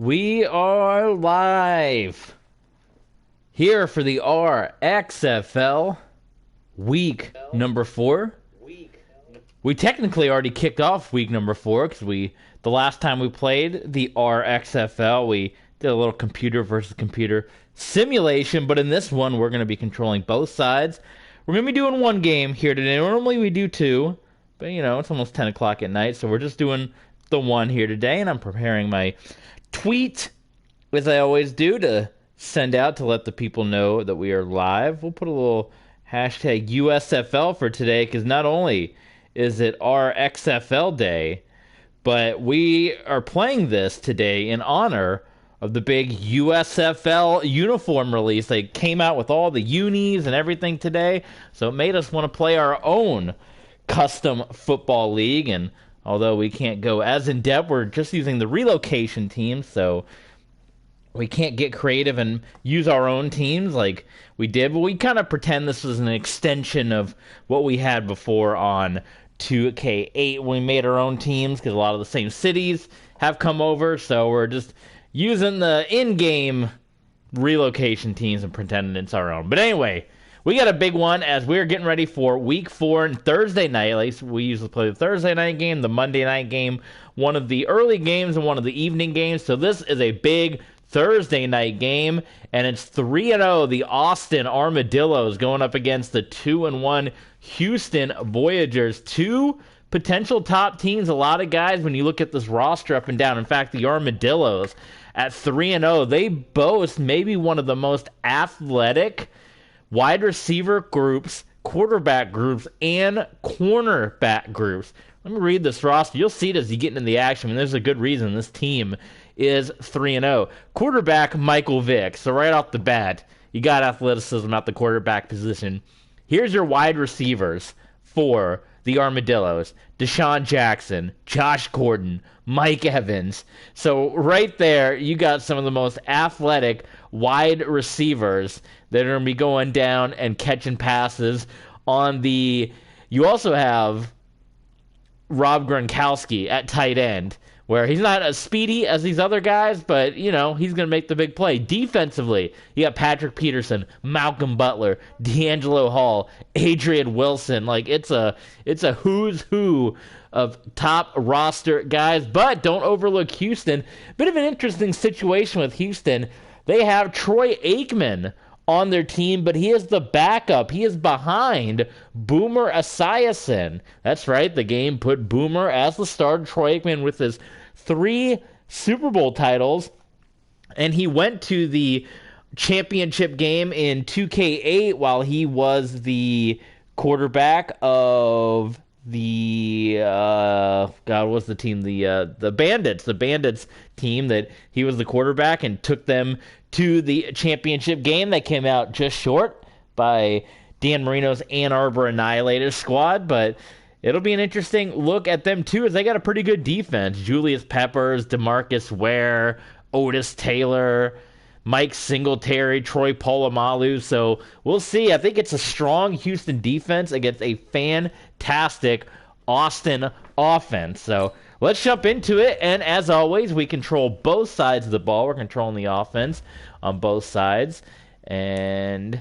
We are live here for the RXFL week number 4. We technically already kicked off week number 4 because the last time we played the RXFL, we did a little computer versus computer simulation, but in this one, we're going to be controlling both sides. We're going to be doing one game here today. Normally we do 2, but it's almost 10 o'clock at night, so we're just doing the one here today, and I'm preparing my tweet, as I always do, to send out to let the people know that we are live. We'll put a little hashtag USFL for today, because not only is it RXFL Day, but we are playing this today in honor of the big USFL uniform release. They came out with all the unis and everything today, so it made us want to play our own custom football league. And although we can't go as in-depth, we're just using the relocation teams, so we can't get creative and use our own teams like we did, but we kind of pretend this was an extension of what we had before on 2K8 when we made our own teams, because a lot of the same cities have come over, so we're just using the in-game relocation teams and pretending it's our own. But anyway, we got a big one as we're getting ready for week 4 and Thursday night. At least we usually play the Thursday night game, the Monday night game, one of the early games and one of the evening games. So this is a big Thursday night game, and it's 3-0. The Austin Armadillos going up against the 2-1 Houston Voyagers. Two potential top teams. A lot of guys, when you look at this roster up and down. In fact, the Armadillos at 3-0, they boast maybe one of the most athletic wide receiver groups, quarterback groups, and cornerback groups. Let me read this roster. You'll see it as you get into the action, and there's a good reason this team is 3-0. Quarterback, Michael Vick. So right off the bat, you got athleticism at the quarterback position. Here's your wide receivers for the Armadillos: Deshaun Jackson, Josh Gordon, Mike Evans. So right there, you got some of the most athletic wide receivers that are going to be going down and catching passes on the... You also have Rob Gronkowski at tight end, where he's not as speedy as these other guys, but, he's going to make the big play. Defensively, you got Patrick Peterson, Malcolm Butler, D'Angelo Hall, Adrian Wilson. Like, it's a who's who of top roster guys, but don't overlook Houston. Bit of an interesting situation with Houston. They have Troy Aikman on their team, but he is the backup. He is behind Boomer Esiason. That's right, the game put Boomer as the starter. Troy Aikman with his 3 Super Bowl titles, and he went to the championship game in 2K8 while he was the quarterback of the what was the team? The Bandits. The Bandits team that he was the quarterback, and took them to the championship game. That came out just short by Dan Marino's Ann Arbor Annihilators squad, but it'll be an interesting look at them too, as they got a pretty good defense. Julius Peppers, DeMarcus Ware, Otis Taylor, Mike Singletary, Troy Polamalu. So we'll see. I think it's a strong Houston defense against a fantastic Austin offense. So let's jump into it. And as always, we control both sides of the ball. We're controlling the offense on both sides. And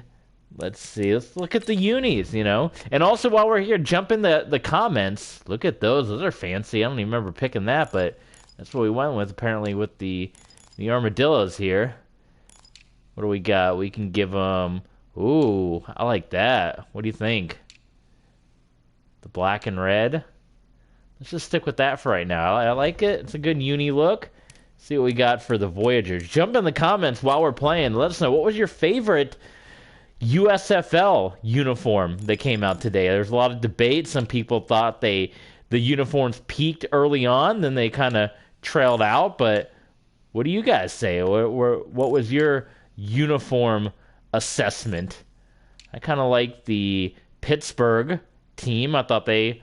let's see. Let's look at the unis, And also, while we're here, jump in the comments. Look at those. Those are fancy. I don't even remember picking that, but that's what we went with, apparently, with the Armadillos here. What do we got? We can give them... Ooh, I like that. What do you think? The black and red? Let's just stick with that for right now. I like it. It's a good uni look. See what we got for the Voyagers. Jump in the comments while we're playing. Let us know, what was your favorite USFL uniform that came out today? There's a lot of debate. Some people thought the uniforms peaked early on, then they kind of trailed out. But what do you guys say? What was your uniform assessment? I kind of like the Pittsburgh team. I thought they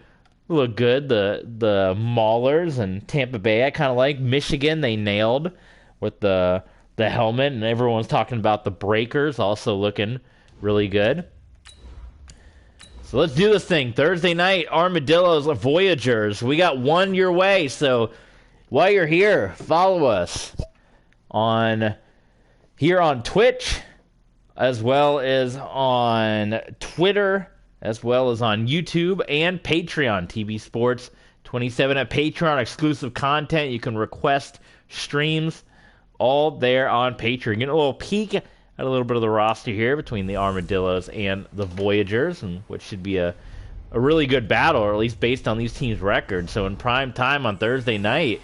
looked good. The Maulers and Tampa Bay, I kind of like. Michigan, they nailed with the helmet, and everyone's talking about the Breakers also looking really good. So let's do this thing. Thursday night, Armadillos, Voyagers. We got one your way, so while you're here, follow us here on Twitch, as well as on Twitter, as well as on YouTube and Patreon. TV Sports 27 at Patreon, exclusive content. You can request streams all there on Patreon. Getting a little peek at a little bit of the roster here between the Armadillos and the Voyagers, and which should be a really good battle, or at least based on these teams' records. So in prime time on Thursday night,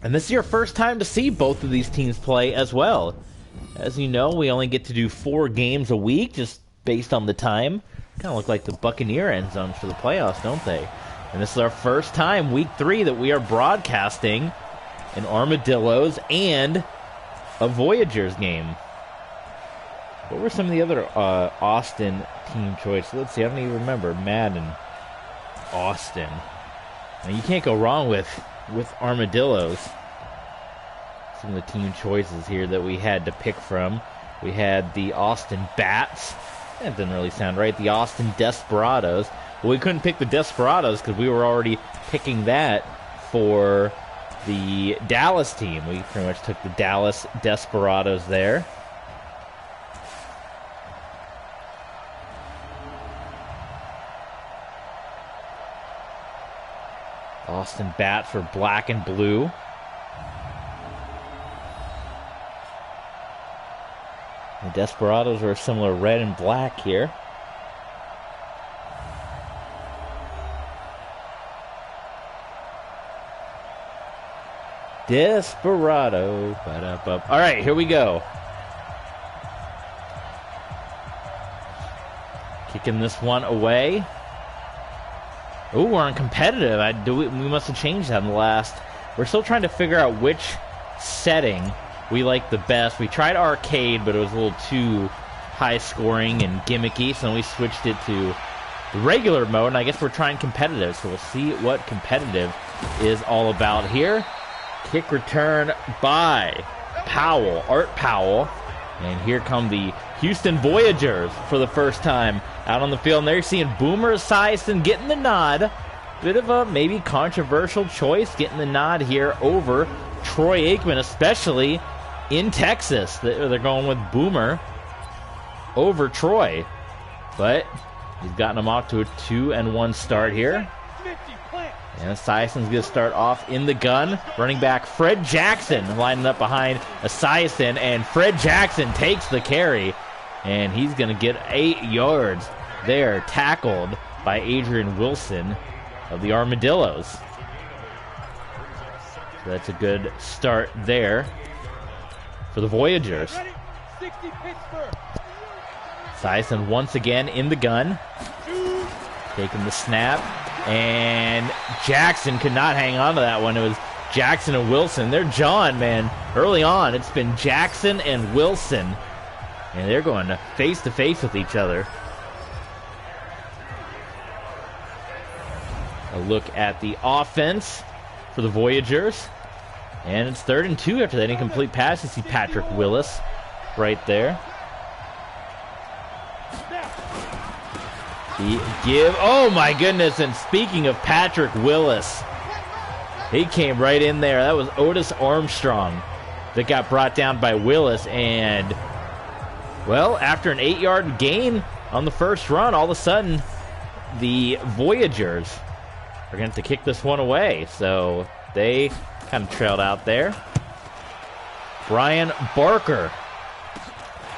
and this is your first time to see both of these teams play as well. As you know, we only get to do 4 games a week, just based on the time. Kind of look like the Buccaneer end zones for the playoffs, don't they? And this is our first time, week 3, that we are broadcasting an Armadillos and a Voyagers game. What were some of the other Austin team choices? Let's see, I don't even remember. Madden. Austin. Now, you can't go wrong with Armadillos. Some of the team choices here that we had to pick from. We had the Austin Bats. That didn't really sound right. The Austin Desperados. Well, we couldn't pick the Desperados because we were already picking that for the Dallas team. We pretty much took the Dallas Desperados there. Austin Bat for black and blue. The Desperados are a similar red and black here. Desperado. Ba-da-ba. All right, here we go. Kicking this one away. Ooh, we're on competitive. We must have changed that in the last. We're still trying to figure out which setting we like the best. We tried arcade, but it was a little too high scoring and gimmicky, so then we switched it to the regular mode, and I guess we're trying competitive, so we'll see what competitive is all about here. Kick return by Powell, Art Powell, and here come the Houston Voyagers for the first time out on the field, and there you're seeing Boomer Esiason getting the nod. Bit of a maybe controversial choice, getting the nod here over Troy Aikman, especially in Texas. They're going with Boomer over Troy, but he's gotten him off to a 2-1 start here. And Esiason's going to start off in the gun. Running back Fred Jackson lining up behind Esiason, and Fred Jackson takes the carry, and he's going to get 8 yards there, tackled by Adrian Wilson of the Armadillos. So that's a good start there for the Voyagers. Esiason once again in the gun, taking the snap, and Jackson could not hang on to that one. It was Jackson and Wilson. They're John, man. Early on, it's been Jackson and Wilson, and they're going to face with each other. A look at the offense for the Voyagers. And it's 3rd and 2 after that incomplete pass. You see Patrick Willis right there. Oh my goodness, and speaking of Patrick Willis, he came right in there. That was Otis Armstrong that got brought down by Willis, and well, after an 8-yard gain on the first run, all of a sudden the Voyagers are going to have to kick this one away, so they kind of trailed out there. Brian Barker,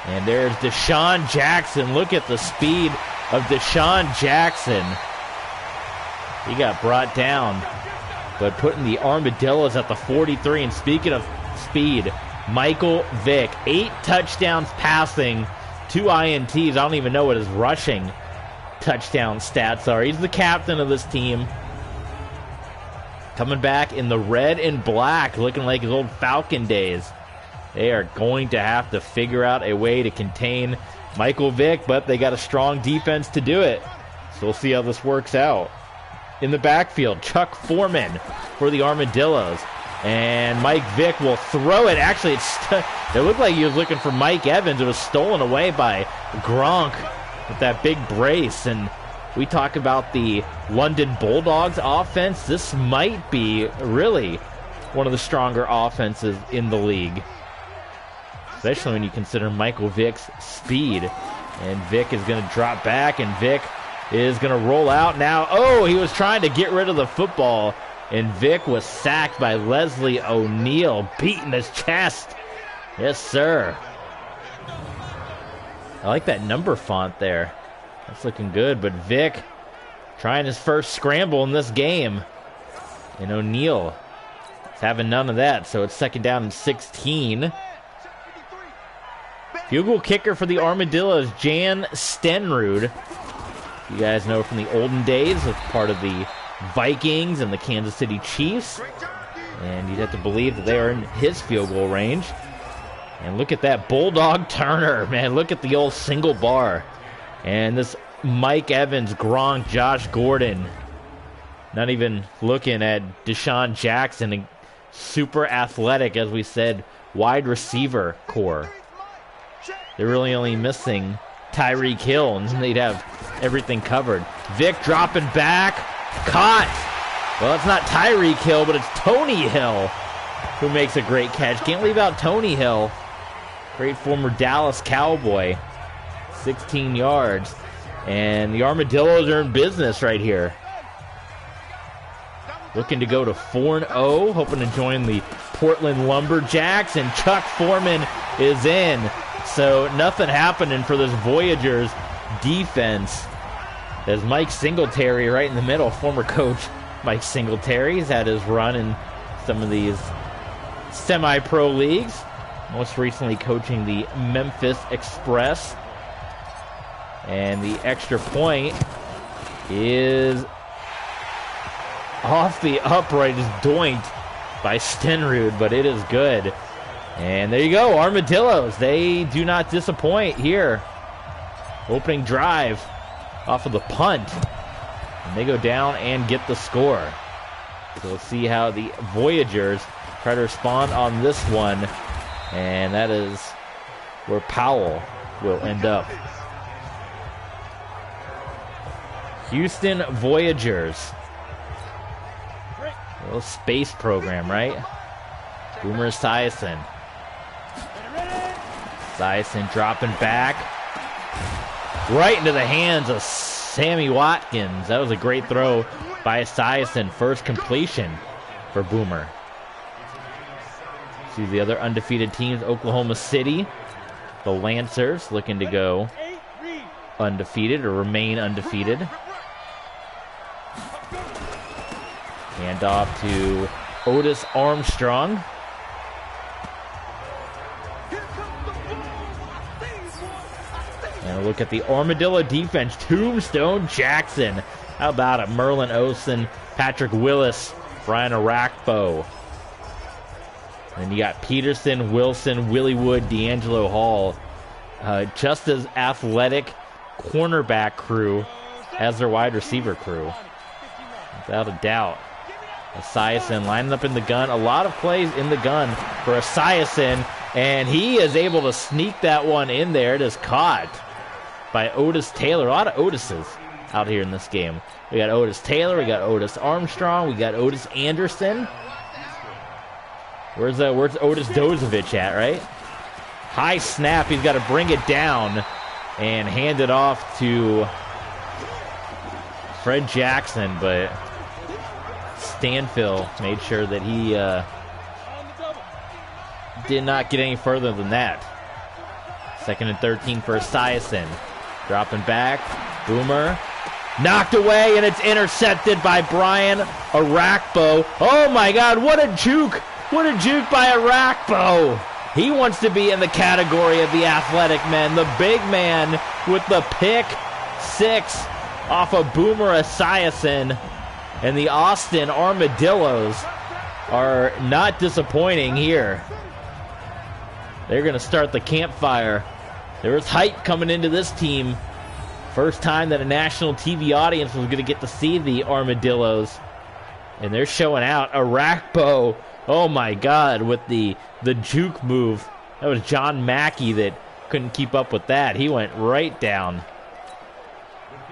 and there's Deshaun Jackson. Look at the speed of Deshaun Jackson. He got brought down, but putting the Armadillos at the 43. And speaking of speed, Michael Vick, 8 touchdowns passing, 2 INTs. I don't even know what his rushing touchdown stats are. He's the captain of this team. Coming back in the red and black, looking like his old Falcon days. They are going to have to figure out a way to contain Michael Vick, but they got a strong defense to do it. So we'll see how this works out. In the backfield, Chuck Foreman for the Armadillos. And Mike Vick will throw it. Actually, it looked like he was looking for Mike Evans. It was stolen away by Gronk with that big brace. And we talk about the London Bulldogs offense. This might be really one of the stronger offenses in the league, especially when you consider Michael Vick's speed. And Vick is going to drop back, and Vick is going to roll out now. Oh, he was trying to get rid of the football, and Vick was sacked by Leslie O'Neal, beating his chest. Yes, sir. I like that number font there. That's looking good, but Vick trying his first scramble in this game. And O'Neal is having none of that, so it's second down and 16. Field goal kicker for the Armadillos, Jan Stenrud. You guys know from the olden days, as part of the Vikings and the Kansas City Chiefs. And you'd have to believe that they are in his field goal range. And look at that Bulldog Turner, man. Look at the old single bar. And this Mike Evans, Gronk, Josh Gordon. Not even looking at Deshaun Jackson. Super athletic, as we said, wide receiver core. They're really only missing Tyreek Hill, and they'd have everything covered. Vick dropping back. Caught. Well, it's not Tyreek Hill, but it's Tony Hill who makes a great catch. Can't leave out Tony Hill. Great former Dallas Cowboy. 16 yards. And the Armadillos are in business right here. Looking to go to 4-0. Hoping to join the Portland Lumberjacks. And Chuck Foreman is in. So nothing happening for this Voyagers defense. There's Mike Singletary right in the middle. Former coach Mike Singletary has had his run in some of these semi-pro leagues. Most recently coaching the Memphis Express. And the extra point is off the upright, is doinked by Stenrud, but it is good. And there you go, Armadillos. They do not disappoint here. Opening drive off of the punt. And they go down and get the score. So we'll see how the Voyagers try to respond on this one. And that is where Powell will end up. Houston Voyagers. A little space program, right? Boomer Esiason. Esiason dropping back. Right into the hands of Sammy Watkins. That was a great throw by Esiason. First completion for Boomer. See the other undefeated teams, Oklahoma City. The Lancers looking to go undefeated or remain undefeated. Hand off to Otis Armstrong. And a look at the Armadillo defense. Tombstone Jackson. How about it? Merlin Olsen, Patrick Willis, Brian Arakpo. And you got Peterson, Wilson, Willie Wood, D'Angelo Hall. Just as athletic cornerback crew as their wide receiver crew. Without a doubt. Esiason lining up in the gun. A lot of plays in the gun for Esiason. And he is able to sneak that one in there. It is caught by Otis Taylor. A lot of Otises out here in this game. We got Otis Taylor. We got Otis Armstrong. We got Otis Anderson. Where's Otis Dozovich at, right? High snap. He's got to bring it down and hand it off to Fred Jackson, but Stanfill made sure that he did not get any further than that. Second and 13 for Esiason. Dropping back. Boomer. Knocked away, and it's intercepted by Brian Arakpo. Oh, my God. What a juke. What a juke by Arakpo. He wants to be in the category of the athletic men. The big man with the pick six off of Boomer Esiason. And the Austin Armadillos are not disappointing here. They're going to start the campfire. There was hype coming into this team. First time that a national TV audience was going to get to see the Armadillos. And they're showing out. Arakpo, oh my God, with the juke move. That was John Mackey that couldn't keep up with that. He went right down.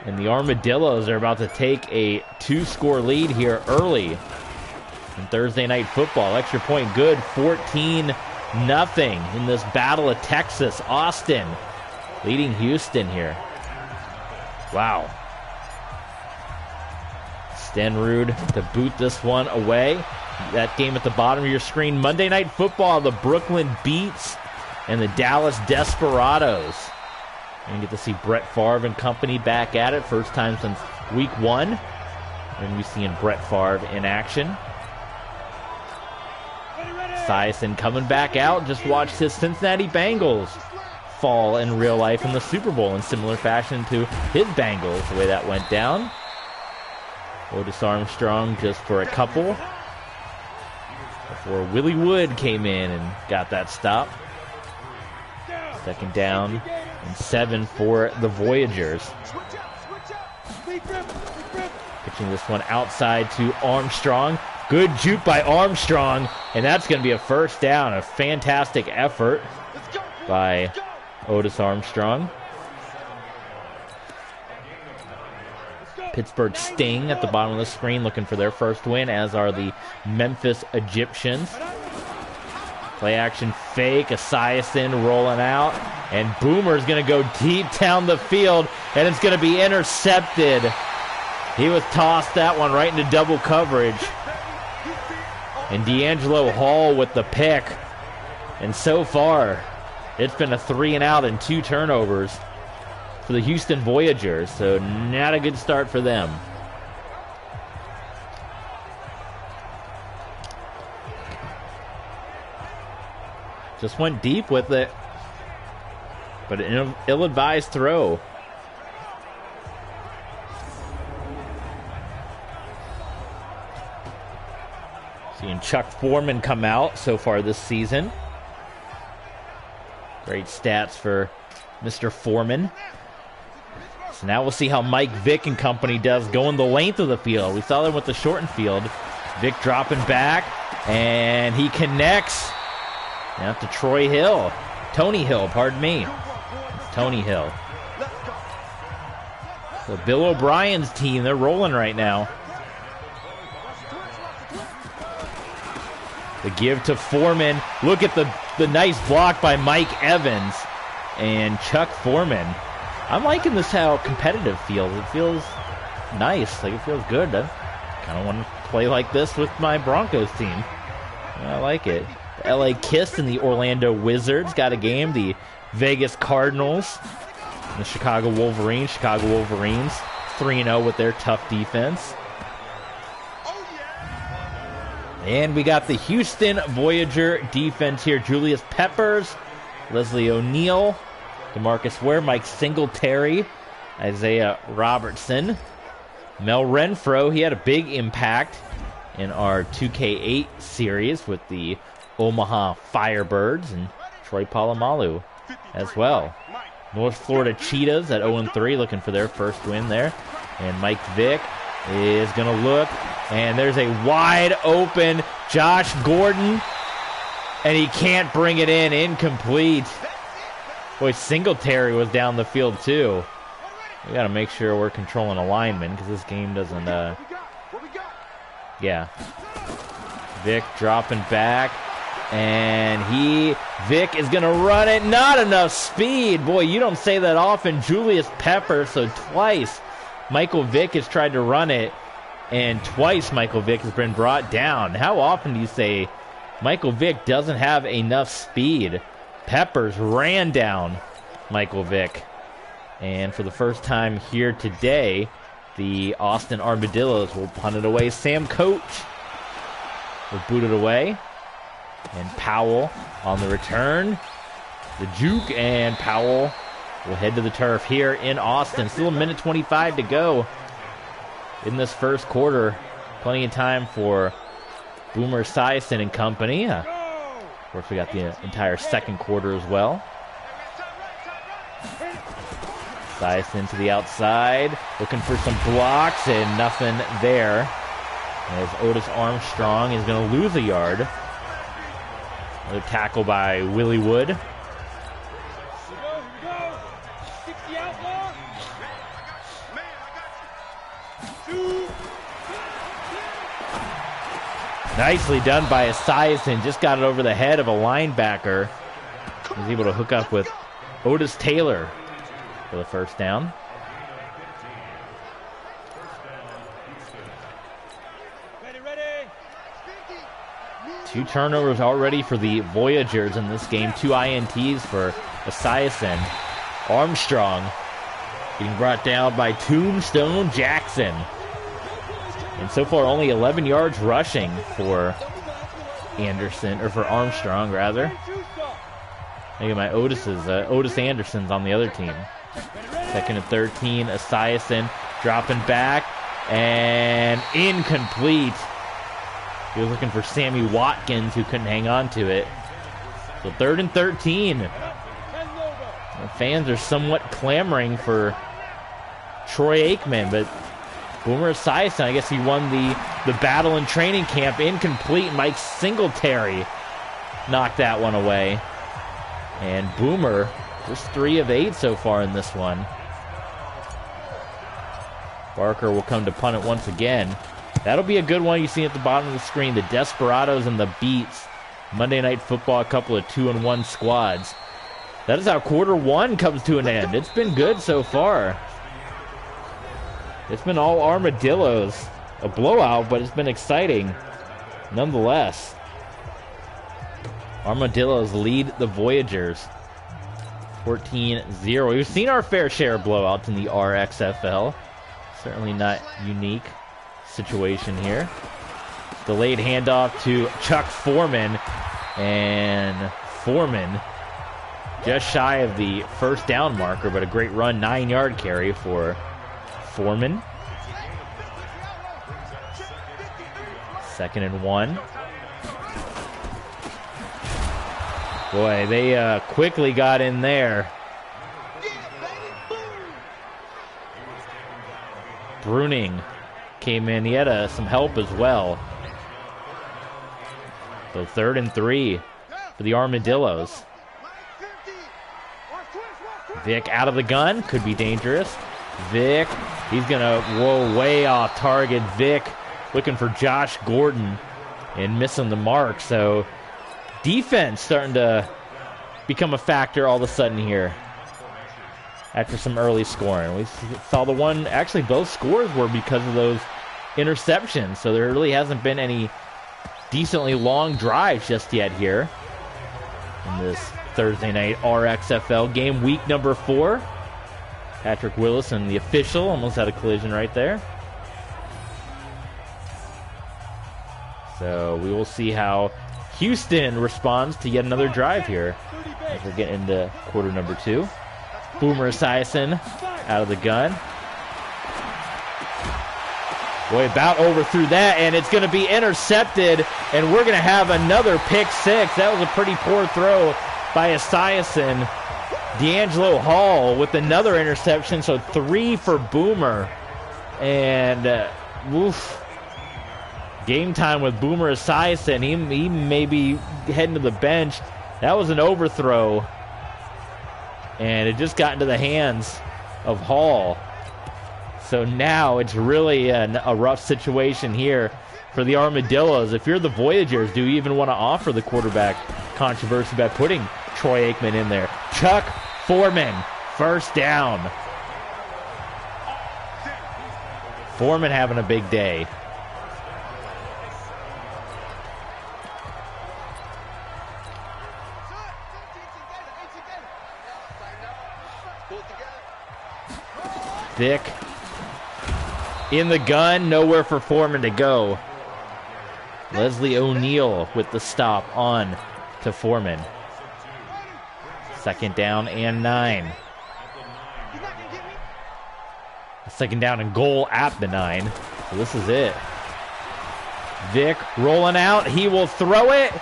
And the Armadillos are about to take a 2-score lead here early in Thursday Night Football. Extra point good, 14-0 in this Battle of Texas. Austin leading Houston here. Wow. Stenrud to boot this one away. That game at the bottom of your screen. Monday Night Football, the Brooklyn Beats and the Dallas Desperados. And you get to see Brett Favre and company back at it. First time since week 1. And we're seeing Brett Favre in action. Esiason coming back out. Just watched his Cincinnati Bengals fall in real life in the Super Bowl in similar fashion to his Bengals, the way that went down. Otis Armstrong just for a couple before Willie Wood came in and got that stop. Second down and 7 for the Voyagers. Pitching this one outside to Armstrong. Good juke by Armstrong, and that's going to be a first down. A fantastic effort by Otis Armstrong. Pittsburgh Sting at the bottom of the screen looking for their first win, as are the Memphis Egyptians. Play action fake, Esiason rolling out, and Boomer's going to go deep down the field, and it's going to be intercepted. He was tossed that one right into double coverage. And D'Angelo Hall with the pick. And so far, it's been a 3-and-out and 2 turnovers for the Houston Voyagers, so not a good start for them. Just went deep with it, but an ill-advised throw. Seeing Chuck Foreman come out so far this season. Great stats for Mr. Foreman. So now we'll see how Mike Vick and company does going the length of the field. We saw them with the shortened field. Vick dropping back, and he connects. Now to Tony Hill, pardon me. It's Tony Hill. So Bill O'Brien's team, they're rolling right now. The give to Foreman. Look at the nice block by Mike Evans and Chuck Foreman. I'm liking this, how competitive feels. It feels nice. Like, it feels good. I kind of want to play like this with my Broncos team. I like it. The LA Kiss and the Orlando Wizards got a game. The Vegas Cardinals and the Chicago Wolverines. Chicago Wolverines 3-0 with their tough defense. And we got the Houston Voyager defense here. Julius Peppers, Leslie O'Neal, DeMarcus Ware, Mike Singletary, Isaiah Robertson, Mel Renfro. He had a big impact in our 2K8 series with the Omaha Firebirds, and Troy Polamalu as well. North Florida Cheetahs at 0-3, looking for their first win there. And Mike Vick is going to look, and there's a wide open Josh Gordon, and he can't bring it in. Incomplete. Boy, Singletary was down the field too. We got to make sure we're controlling a lineman, because this game doesn't, yeah. Vick dropping back, and Vick is going to run it. Not enough speed. Boy, you don't say that often. Julius Pepper, so twice Michael Vick has tried to run it, and twice Michael Vick has been brought down. How often do you say Michael Vick doesn't have enough speed? Peppers ran down Michael Vick. And for the first time here today, the Austin Armadillos will punt it away. Sam Coach will boot it away. And Powell on the return. The juke, and Powell will head to the turf here in Austin. Still a minute 25 to go in this first quarter. Plenty of time for Boomer Esiason and company. Of course, we got the entire second quarter as well. Esiason to the outside, looking for some blocks, and nothing there. As Otis Armstrong is going to lose a yard. Another tackle by Willie Wood. Nicely done by Esiason. Just got it over the head of a linebacker. He was able to hook up with Otis Taylor for the first down. Two turnovers already for the Voyagers in this game. 2 INTs for Esiason. Armstrong getting brought down by Tombstone Jackson. And so far only 11 yards rushing for Anderson, or for Armstrong rather. Look at my Otis Anderson's on the other team. 2nd and 13, Esiason dropping back and incomplete. He was looking for Sammy Watkins, who couldn't hang on to it. So 3rd and 13. The fans are somewhat clamoring for Troy Aikman, but Boomer Esiason, I guess he won the battle in training camp. Incomplete. Mike Singletary knocked that one away. And Boomer, just 3 of 8 so far in this one. Barker will come to punt it once again. That'll be a good one. You see at the bottom of the screen, the Desperados and the Beats. Monday Night Football, a couple of 2-1 squads. That is how quarter 1 comes to an end. It's been good so far. It's been all armadillos. A blowout, but it's been exciting nonetheless. Armadillos lead the Voyagers 14-0. We've seen our fair share of blowouts in the RXFL. Certainly not unique situation here. Delayed handoff to Chuck Foreman, and Foreman just shy of the first down marker, but a great run, 9-yard carry for Foreman. 2nd and 1. Boy, they quickly got in there. Bruning came in. He had some help as well. So 3rd and 3 for the Armadillos. Vick out of the gun. Could be dangerous. Vick, he's going to way off target. Vick looking for Josh Gordon and missing the mark. So defense starting to become a factor all of a sudden here after some early scoring. We saw the one, actually both scores were because of those interceptions. So there really hasn't been any decently long drives just yet here in this Thursday night RXFL game, week number 4. Patrick Willison, the official, almost had a collision right there. So we will see how Houston responds to yet another drive here as we're getting into quarter number 2. Boomer Esiason out of the gun. Boy, about overthrew that, and it's going to be intercepted, and we're going to have another pick 6. That was a pretty poor throw by Esiason. D'Angelo Hall with another interception, so 3 for Boomer. And, game time with Boomer Esiason. He may be heading to the bench. That was an overthrow, and it just got into the hands of Hall. So now it's really a rough situation here for the Armadillos. If you're the Voyagers, do you even want to offer the quarterback controversy by putting Troy Aikman in there? Chuck Foreman, first down. Foreman having a big day. Vick in the gun, nowhere for Foreman to go. Leslie O'Neal with the stop on to Foreman. 2nd down and 9. 2nd down and goal at the 9. So this is it. Vick rolling out. He will throw it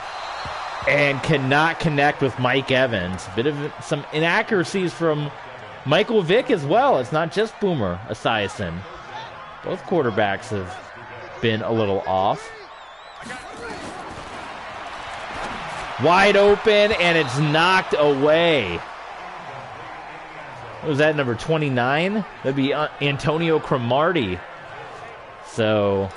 and cannot connect with Mike Evans. Bit of some inaccuracies from Michael Vick as well. It's not just Boomer Esiason. Both quarterbacks have been a little off. Wide open, and it's knocked away. What was that, number 29? That'd be Antonio Cromartie So,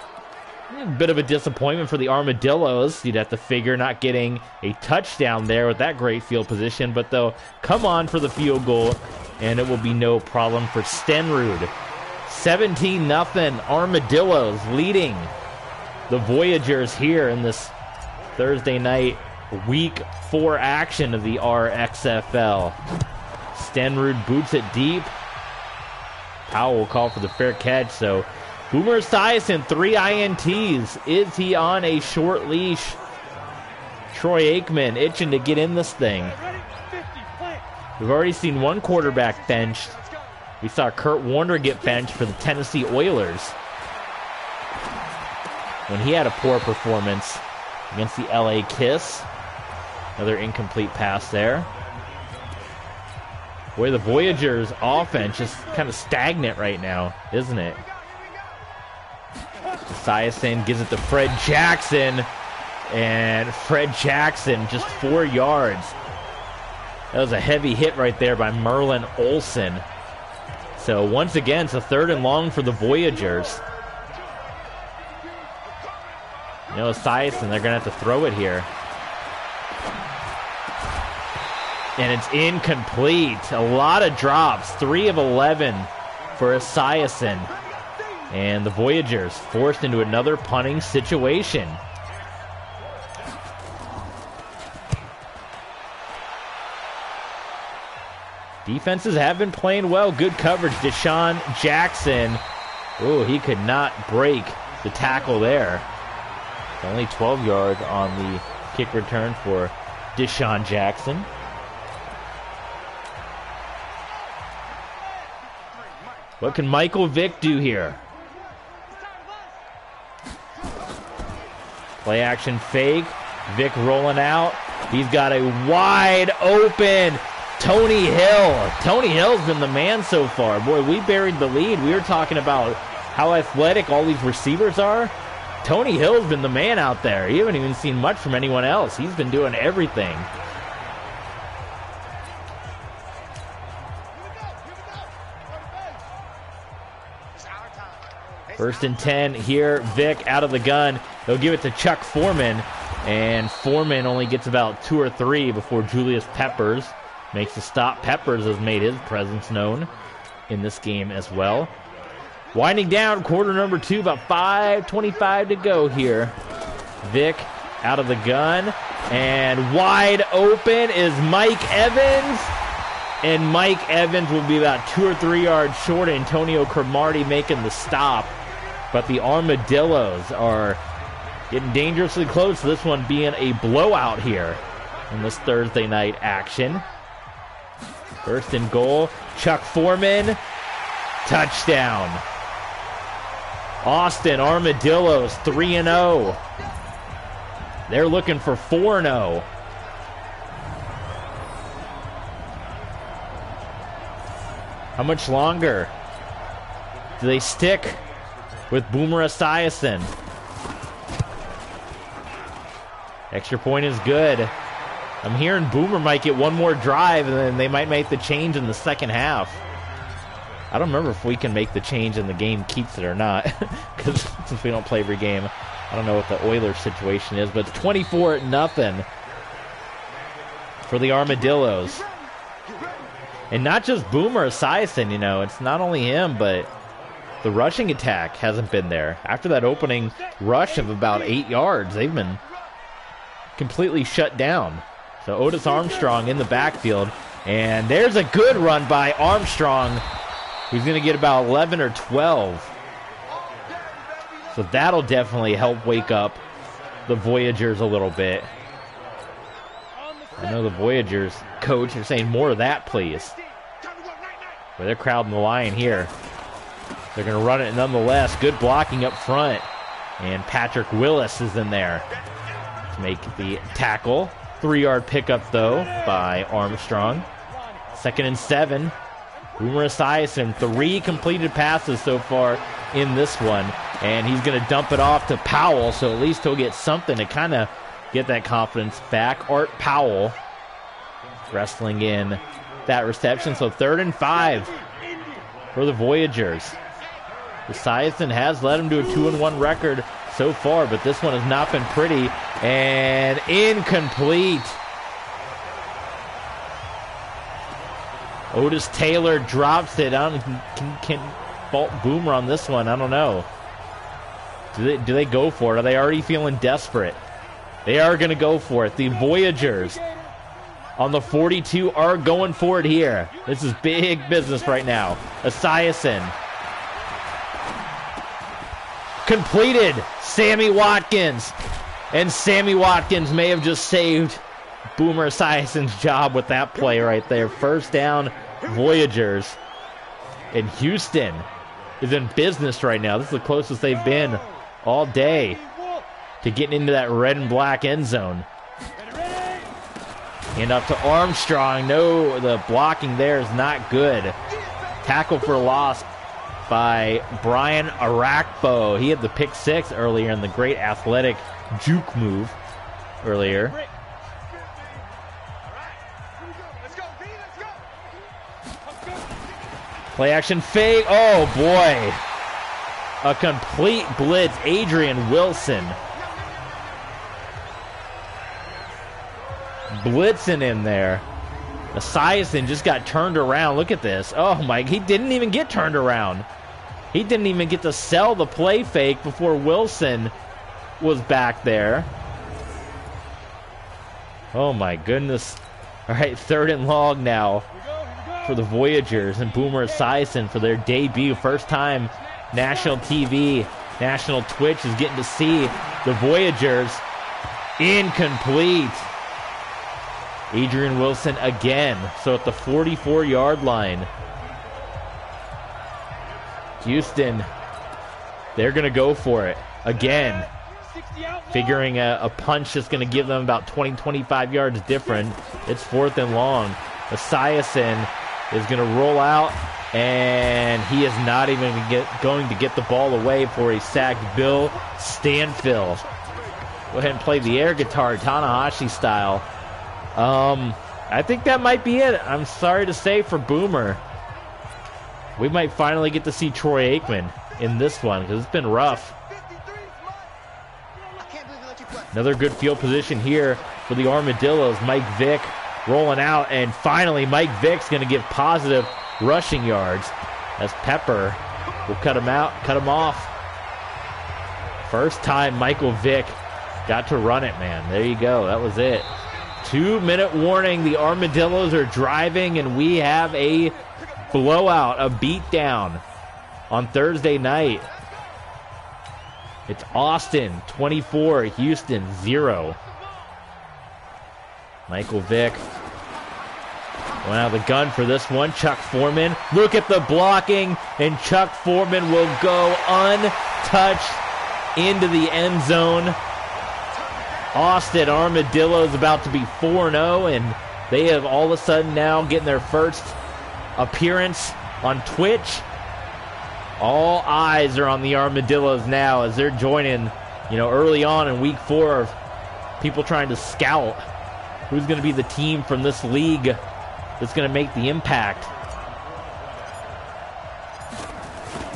a bit of a disappointment for the Armadillos. You'd have to figure not getting a touchdown there with that great field position, but they'll come on for the field goal, and it will be no problem for Stenrud. 17-0, Armadillos leading the Voyagers here in this Thursday night Week 4 action of the RXFL. Stenrud boots it deep. Powell will call for the fair catch, so Boomer Esiason, 3 INTs. Is he on a short leash? Troy Aikman itching to get in this thing. We've already seen one quarterback benched. We saw Kurt Warner get benched for the Tennessee Oilers when he had a poor performance against the LA Kiss. Another incomplete pass there. Boy, the Voyagers' offense just kind of stagnant right now, isn't it? Esiason gives it to Fred Jackson, and Fred Jackson just 4 yards. That was a heavy hit right there by Merlin Olsen. So once again, it's a 3rd and long for the Voyagers. You know, Esiason, they're going to have to throw it here. And it's incomplete. A lot of drops. 3 of 11 for Esiason. And the Voyagers forced into another punting situation. Defenses have been playing well. Good coverage. Deshaun Jackson. Oh, he could not break the tackle there. Only 12 yards on the kick return for Deshaun Jackson. What can Michael Vick do here? Play action fake. Vick rolling out. He's got a wide open Tony Hill. Tony Hill's been the man so far. Boy, we buried the lead. We were talking about how athletic all these receivers are. Tony Hill's been the man out there. You haven't even seen much from anyone else. He's been doing everything. First and 10 here. Vick out of the gun. They'll give it to Chuck Foreman. And Foreman only gets about 2 or 3 before Julius Peppers makes a stop. Peppers has made his presence known in this game as well. Winding down, quarter number 2, about 5:25 to go here. Vick out of the gun. And wide open is Mike Evans. And Mike Evans will be about 2 or 3 yards short. Antonio Cromartie making the stop. But the Armadillos are getting dangerously close to this one being a blowout here in this Thursday night action. First and goal, Chuck Foreman, touchdown. Austin Armadillos 3-0. They're looking for 4-0. How much longer do they stick with Boomer Esiason? Extra point is good. I'm hearing Boomer might get one more drive, and then they might make the change in the second half. I don't remember if we can make the change and the game keeps it or not, because since we don't play every game, I don't know what the Oilers situation is, but it's 24-0 for the Armadillos. And not just Boomer Esiason, you know, it's not only him, but the rushing attack hasn't been there. After that opening rush of about 8 yards, they've been completely shut down. So Otis Armstrong in the backfield, and there's a good run by Armstrong, who's going to get about 11 or 12. So that'll definitely help wake up the Voyagers a little bit. I know the Voyagers coach are saying more of that, please. But they're crowding the line here. They're going to run it nonetheless. Good blocking up front. And Patrick Willis is in there to make the tackle. 3-yard pickup, though, by Armstrong. 2nd and 7. Boomer Esiason, 3 completed passes so far in this one. And he's going to dump it off to Powell, so at least he'll get something to kind of get that confidence back. Art Powell wrestling in that reception. So 3rd and 5 for the Voyagers. Esiason has led him to a 2-1 record so far, but this one has not been pretty. And incomplete. Otis Taylor drops it. I don't can fault Boomer on this one. I don't know. Do they go for it? Are they already feeling desperate? They are going to go for it. The Voyagers on the 42 are going for it here. This is big business right now. Esiason. Completed. Sammy Watkins. And Sammy Watkins may have just saved Boomer Esiason's job with that play right there. First down, Voyagers. And Houston is in business right now. This is the closest they've been all day to getting into that red and black end zone. And up to Armstrong. No, the blocking there is not good. Tackle for loss by Brian Arakpo. He had the pick six earlier in the great athletic juke move earlier. Play action fake. Oh boy. A complete blitz. Adrian Wilson. Blitzing in there. Esiason just got turned around. Look at this. Oh my, he didn't even get turned around. He didn't even get to sell the play fake before Wilson was back there. Oh my goodness. All right, 3rd and long now for the Voyagers and Boomer Esiason for their debut. First time national TV, national Twitch is getting to see the Voyagers. Incomplete. Adrian Wilson again. So at the 44-yard line. Houston, they're going to go for it again. Figuring a punch that's going to give them about 20-25 yards different. It's 4th and long. Esiason is going to roll out, and he is not even going to get the ball away for a sacked Bill Stanfill. Go ahead and play the air guitar, Tanahashi style. I think that might be it. I'm sorry to say for Boomer. We might finally get to see Troy Aikman in this one because it's been rough. Another good field position here for the Armadillos. Mike Vick rolling out, and finally Mike Vick's going to give positive rushing yards as Pepper will cut him off. First time Michael Vick got to run it, man. There you go. That was it. 2-minute warning. The Armadillos are driving, and we have a blowout, a beatdown on Thursday night. It's Austin 24, Houston 0. Michael Vick went out of the gun for this one. Chuck Foreman. Look at the blocking, and Chuck Foreman will go untouched into the end zone. Austin Armadillos about to be 4-0, and they have all of a sudden now getting their first appearance on Twitch. All eyes are on the Armadillos now as they're joining, early on in week 4 of people trying to scout who's going to be the team from this league that's going to make the impact.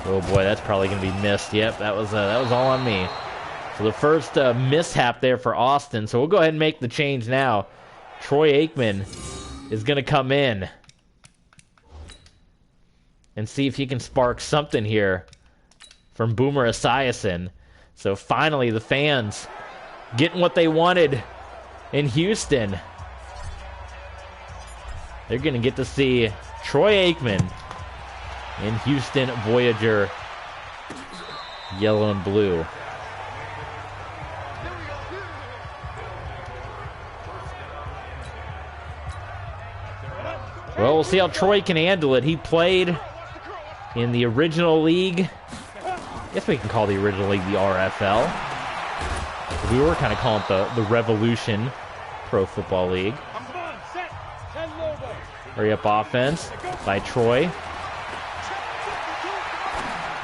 Oh boy, that's probably going to be missed. Yep, that was all on me. So the first mishap there for Austin. So we'll go ahead and make the change now. Troy Aikman is going to come in and see if he can spark something here from Boomer Esiason. So finally the fans getting what they wanted in Houston. They're going to get to see Troy Aikman in Houston Voyager yellow and blue. Well, we'll see how Troy can handle it. He played in the original league. I guess we can call the original league the RFL. We were kind of calling it the Revolution Pro Football League. Hurry up offense by Troy.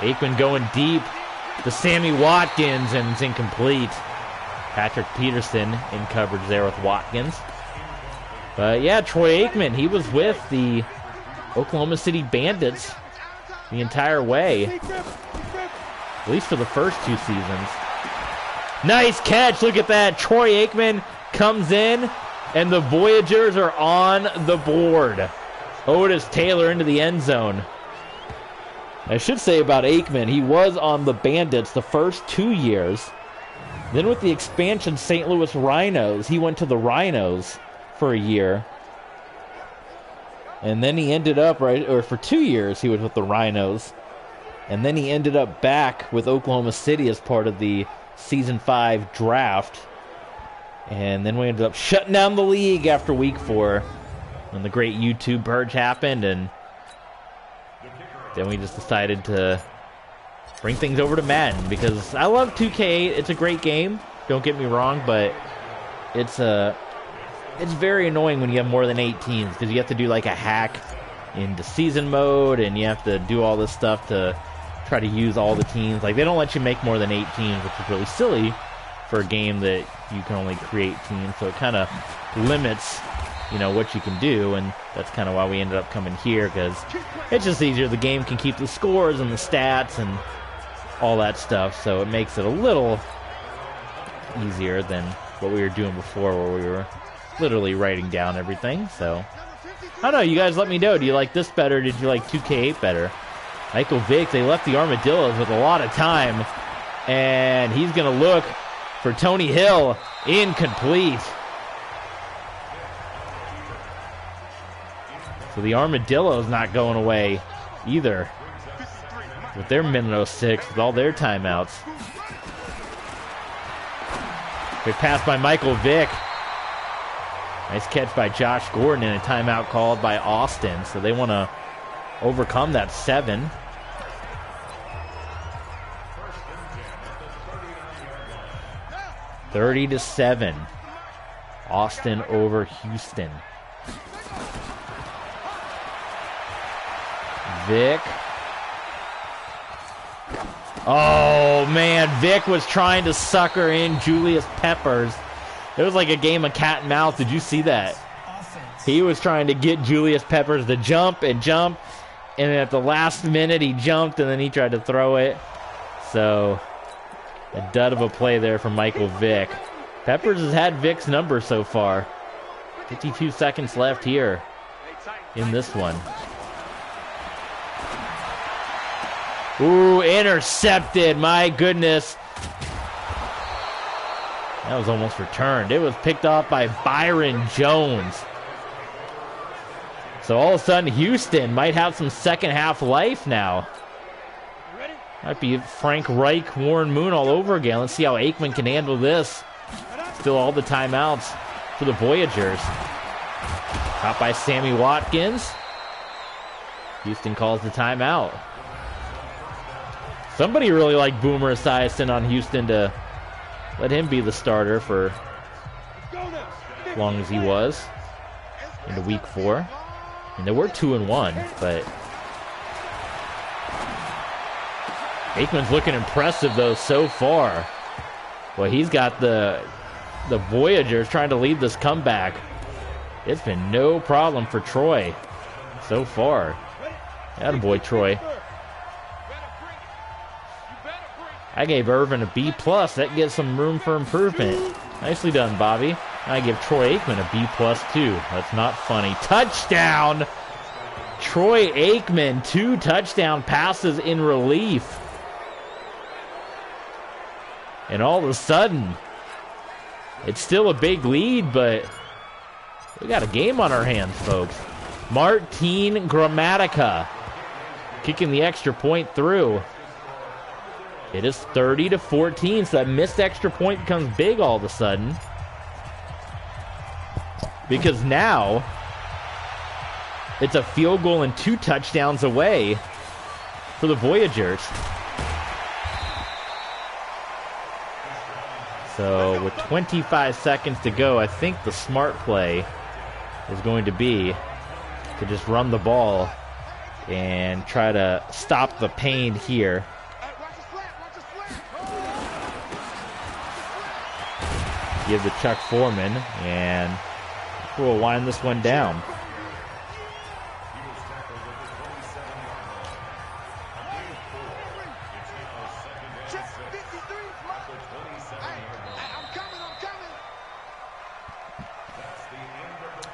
Aikman going deep to Sammy Watkins, and it's incomplete. Patrick Peterson in coverage there with Watkins. But yeah, Troy Aikman, he was with the Oklahoma City Bandits the entire way. at least for the first 2 seasons. Nice catch. Look at that. Troy Aikman comes in, and the Voyagers are on the board. Otis Taylor into the end zone. I should say about Aikman, he was on the Bandits the first 2 years. Then with the expansion St. Louis Rhinos, he went to the Rhinos for a year. And then he ended up, for 2 years he was with the Rhinos. And then he ended up back with Oklahoma City as part of the Season 5 draft. And then we ended up shutting down the league after week 4 when the great YouTube purge happened. And then we just decided to bring things over to Madden, because I love 2K8. It's a great game, don't get me wrong, but it's very annoying when you have more than 8 teams, because you have to do like a hack into season mode, and you have to do all this stuff to try to use all the teams. Like, they don't let you make more than 8 teams, which is really silly for a game that you can only create teams, so it kind of limits, you know, what you can do, and that's kind of why we ended up coming here, because it's just easier. The game can keep the scores and the stats and all that stuff, so it makes it a little easier than what we were doing before, where we were literally writing down everything. So I don't know, you guys let me know. Do you like this better? Did you like 2K8 better? Michael Vick, they left the Armadillos with a lot of time, and he's going to look for Tony Hill. Incomplete. So the Armadillo's not going away either with their minute 06, with all their timeouts. Good pass by Michael Vick. Nice catch by Josh Gordon, and a timeout called by Austin. So they want to overcome that 7. $30-7. Austin over Houston. Vick. Oh, man. Vick was trying to sucker in Julius Peppers. It was like a game of cat and mouse. Did you see that? He was trying to get Julius Peppers to jump, and at the last minute he jumped, and then he tried to throw it. So, a dud of a play there from Michael Vick. Peppers has had Vick's number so far. 52 seconds left here in this one. Ooh, intercepted. My goodness. That was almost returned. It was picked off by Byron Jones. So all of a sudden, Houston might have some second half life now. Might be Frank Reich, Warren Moon all over again. Let's see how Aikman can handle this. Still all the timeouts for the Voyagers. Caught by Sammy Watkins. Houston calls the timeout. Somebody really liked Boomer Esiason on Houston to let him be the starter for as long as he was into week 4. And they were 2-1, but Aikman's looking impressive though so far. Well, he's got the Voyagers trying to lead this comeback. It's been no problem for Troy so far. Attaboy, Troy. I gave Irvin a B+. That gives some room for improvement. Nicely done, Bobby. I give Troy Aikman a B+ too. That's not funny. Touchdown! Troy Aikman, 2 touchdown passes in relief. And all of a sudden, it's still a big lead, but we got a game on our hands, folks. Martin Gramatica kicking the extra point through. It is 30-14, so that missed extra point becomes big all of a sudden. Because now, it's a field goal and 2 touchdowns away for the Voyagers. So, with 25 seconds to go, I think the smart play is going to be to just run the ball and try to stop the pain here. Give to Chuck Foreman, and we'll wind this one down.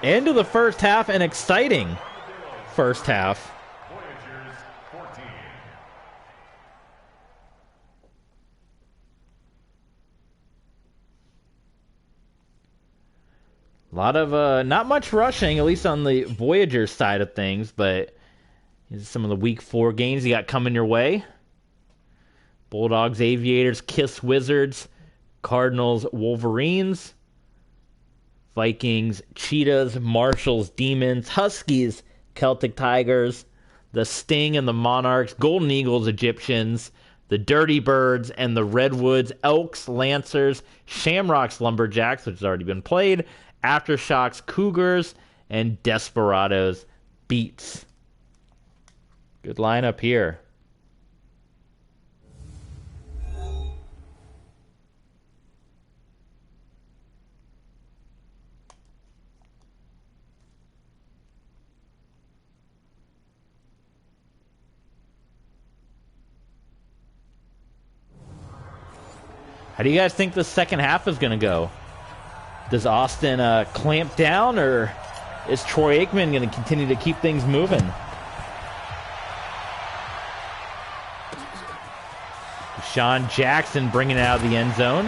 End of the first half, an exciting first half. A lot of, not much rushing, at least on the Voyagers side of things, but some of the week 4 games you got coming your way. Bulldogs, Aviators, Kiss Wizards, Cardinals, Wolverines, Vikings, Cheetahs, Marshals, Demons, Huskies, Celtic Tigers, the Sting and the Monarchs, Golden Eagles, Egyptians, the Dirty Birds, and the Redwoods, Elks, Lancers, Shamrocks, Lumberjacks, which has already been played, Aftershocks, Cougars, and Desperados, Beats. Good lineup here. How do you guys think the second half is going to go? Does Austin clamp down, or is Troy Aikman going to continue to keep things moving? Sean Jackson bringing it out of the end zone.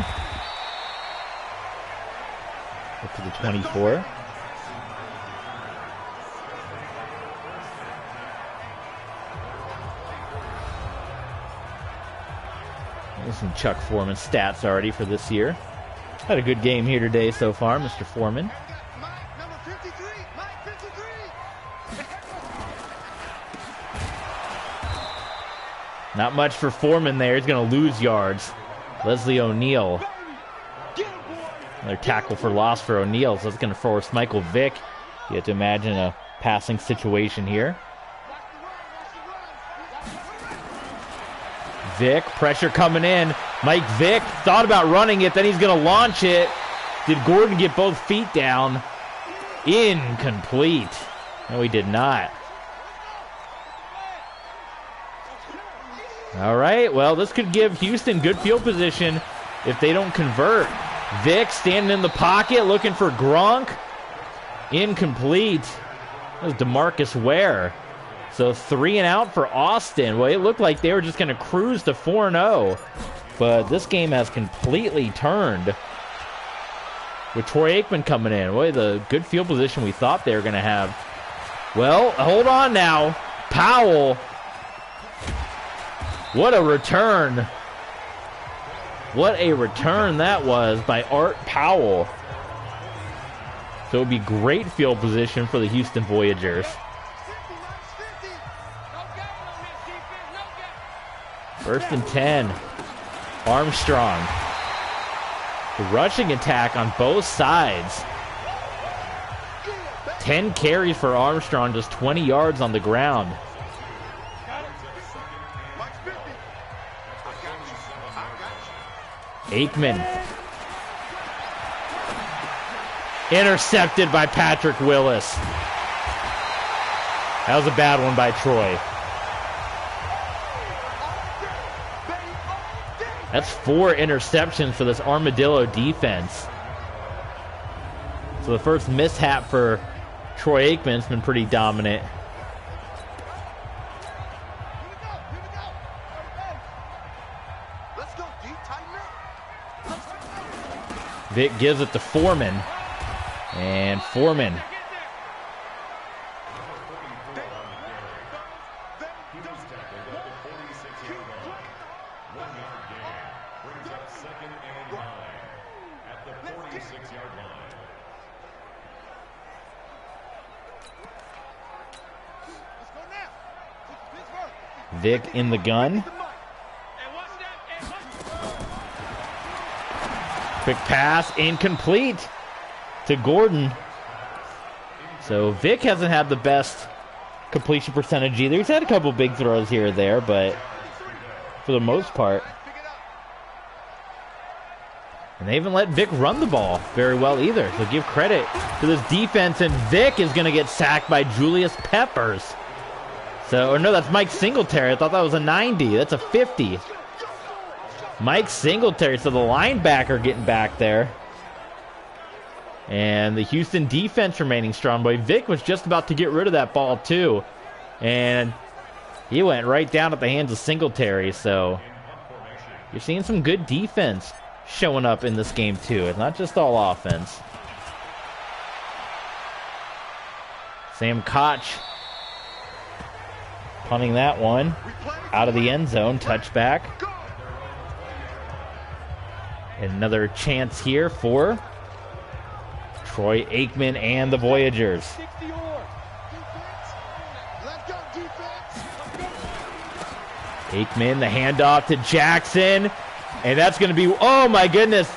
Up to the 24. Some Chuck Foreman stats already for this year. Had a good game here today so far, Mr. Foreman. Not much for Foreman there. He's going to lose yards. Leslie O'Neal. Another tackle for loss for O'Neal, so that's going to force Michael Vick. You have to imagine a passing situation here. Vick, pressure coming in. Mike Vick thought about running it, then he's going to launch it. Did Gordon get both feet down? Incomplete. No, he did not. All right, well, this could give Houston good field position if they don't convert. Vick standing in the pocket, looking for Gronk. Incomplete. That was DeMarcus Ware. So 3 and out for Austin. Well, it looked like they were just going to cruise to 4-0. But this game has completely turned with Troy Aikman coming in. Boy, the good field position we thought they were going to have. Well, hold on now. Powell. What a return. What a return that was by Art Powell. So it would be great field position for the Houston Voyagers. First and 10. Armstrong. The rushing attack on both sides. 10 carries for Armstrong, just 20 yards on the ground. Aikman. Intercepted by Patrick Willis. That was a bad one by Troy. That's 4 interceptions for this Armadillo defense. So the first mishap for Troy Aikman's been pretty dominant. Vick gives it to Foreman. And Foreman. Vick in the gun. Quick pass, incomplete to Gordon. So Vick hasn't had the best completion percentage either. He's had a couple big throws here or there, but for the most part. And they haven't let Vick run the ball very well either. So give credit to this defense, and Vick is going to get sacked by Julius Peppers. So, or no, that's Mike Singletary. I thought that was a 90. That's a 50. Mike Singletary, so the linebacker getting back there. And the Houston defense remaining strong. Boy, Vick was just about to get rid of that ball, too. And he went right down at the hands of Singletary. So you're seeing some good defense showing up in this game, too. It's not just all offense. Sam Koch punting that one out of the end zone. Touchback. And another chance here for Troy Aikman and the Voyagers. Aikman, the handoff to Jackson. And that's going to be, oh my goodness,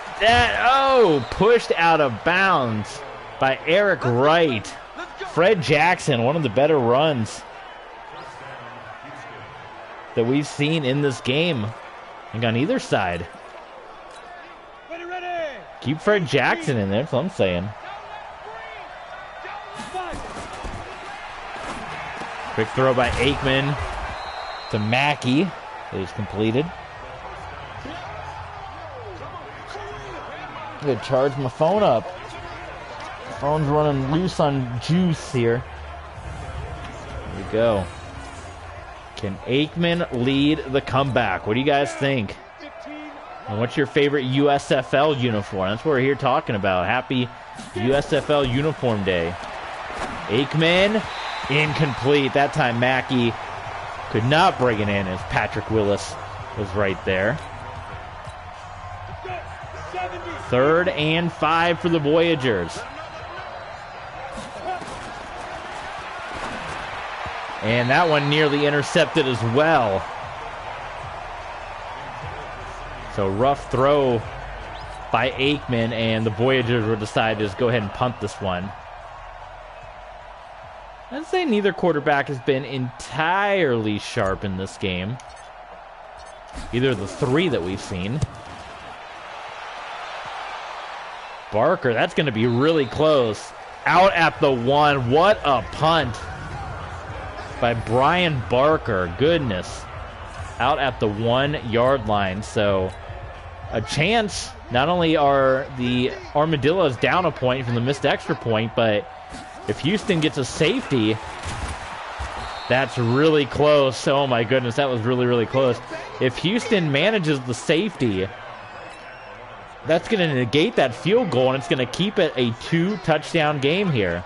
pushed out of bounds by Eric Wright. Fred Jackson, one of the better runs that we've seen in this game. And on either side. Keep Fred Jackson in there, that's what I'm saying. Quick throw by Aikman to Mackey. That is completed. I'm going to charge my phone up. Phone's running loose on juice here. There we go. Can Aikman lead the comeback? What do you guys think? And what's your favorite USFL uniform? That's what we're here talking about. Happy USFL Uniform Day. Aikman, incomplete. That time Mackey could not bring it in as Patrick Willis was right there. 3rd and 5 for the Voyagers. And that one nearly intercepted as well. So rough throw by Aikman, and the Voyagers will decide to just go ahead and punt this one. I'd say neither quarterback has been entirely sharp in this game. Either of the three that we've seen. Barker, that's going to be really close. Out at the 1. What a punt by Brian Barker. Goodness. Out at the 1 yard line. So a chance. Not only are the Armadillos down a point from the missed extra point, but if Houston gets a safety, that's really close. Oh my goodness, that was really, really close. If Houston manages the safety, that's going to negate that field goal, and it's going to keep it a 2-touchdown game here.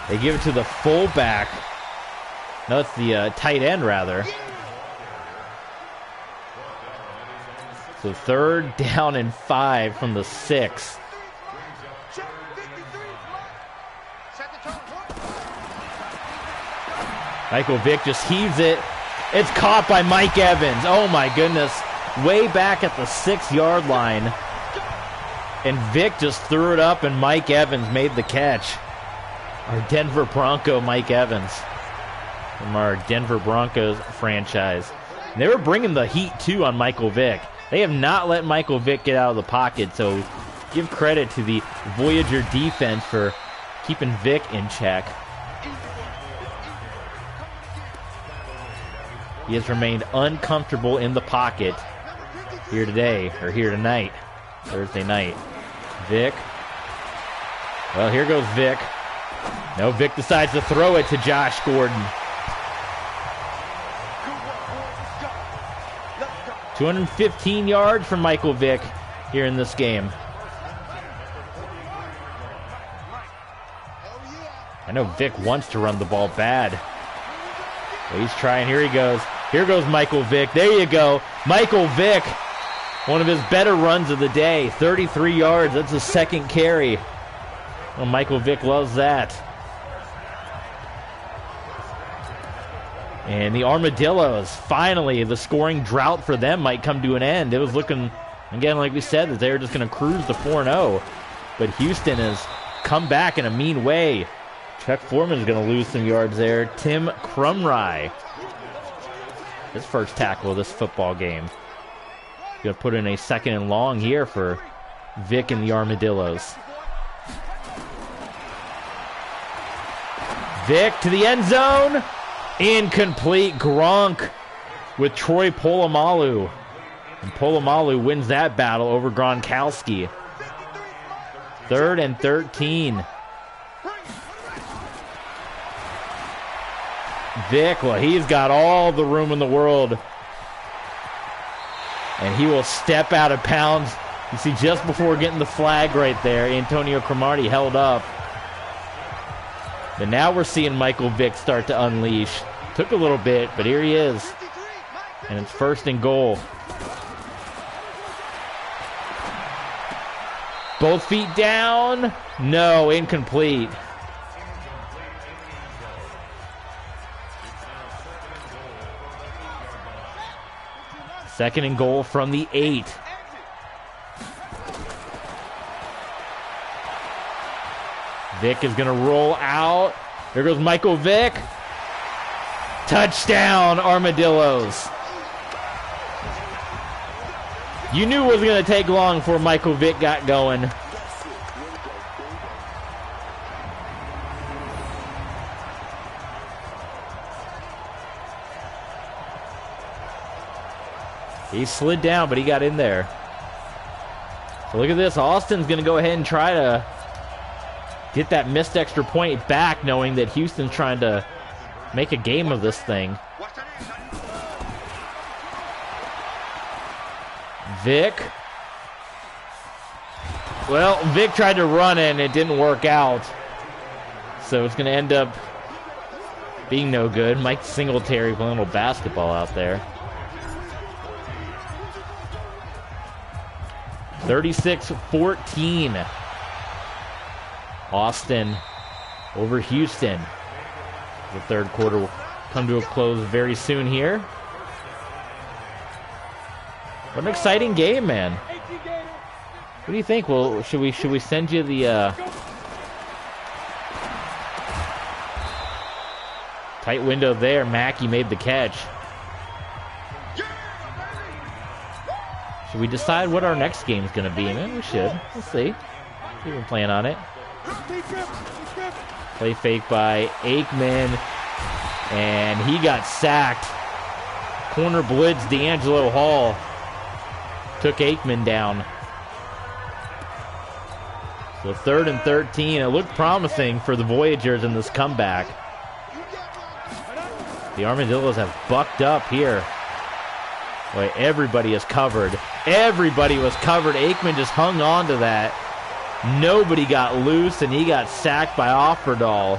They give it to the fullback. No, it's the tight end, rather. So 3rd down and 5 from the 6. Michael Vick just heaves it. It's caught by Mike Evans. Oh my goodness. Way back at the 6-yard line. And Vick just threw it up, and Mike Evans made the catch. Our Denver Bronco Mike Evans from our Denver Broncos franchise. And they were bringing the heat too on Michael Vick. They have not let Michael Vick get out of the pocket, so give credit to the Voyager defense for keeping Vick in check. He has remained uncomfortable in the pocket here today, or here tonight, Thursday night. Vick. Well, here goes Vick. No, Vick decides to throw it to Josh Gordon. 215 yards from Michael Vick here in this game. I know Vick wants to run the ball bad. But he's trying. Here he goes. Here goes Michael Vick. There you go. Michael Vick, one of his better runs of the day. 33 yards. That's his 2nd carry. Well, Michael Vick loves that. And the Armadillos, finally, the scoring drought for them might come to an end. It was looking, again, like we said, that they were just going to cruise to 4-0. But Houston has come back in a mean way. Chuck Foreman is going to lose some yards there. Tim Crumry, his first tackle of this football game. Going to put in a 2nd and long here for Vick and the Armadillos. Vick to the end zone. Incomplete. Gronk with Troy Polamalu And Polamalu wins that battle over Gronkowski. 3rd and 13. Vick, well, he's got all the room in the world. And he will step out of bounds. You see, just before getting the flag right there, Antonio Cromartie held up. But now we're seeing Michael Vick start to unleash. Took a little bit, but here he is. And it's 1st and goal. Both feet down. No, incomplete. Second and goal from the 8. Vick is going to roll out. There goes Michael Vick. Touchdown, Armadillos. You knew it wasn't going to take long before Michael Vick got going. He slid down, but he got in there. So look at this. Austin's going to go ahead and try to get that missed extra point back, knowing that Houston's trying to make a game of this thing. Vick. Well, Vick tried to run it, and it didn't work out. So it's going to end up being no good. Mike Singletary playing a little basketball out there. 36-14. Austin over Houston. The 3rd quarter will come to a close very soon here. What an exciting game, man. What do you think? Well, should we send you the tight window there? Mackey made the catch. Should we decide what our next game is going to be? Man, we should. We'll see. We've been playing on it. Play fake by Aikman. And he got sacked. Corner blitz, D'Angelo Hall took Aikman down. So 3rd and 13. It looked promising for the Voyagers in this comeback. The Armadillos have bucked up here. Boy, everybody is covered. Everybody was covered. Aikman just hung on to that. Nobody got loose, and he got sacked by Offerdahl.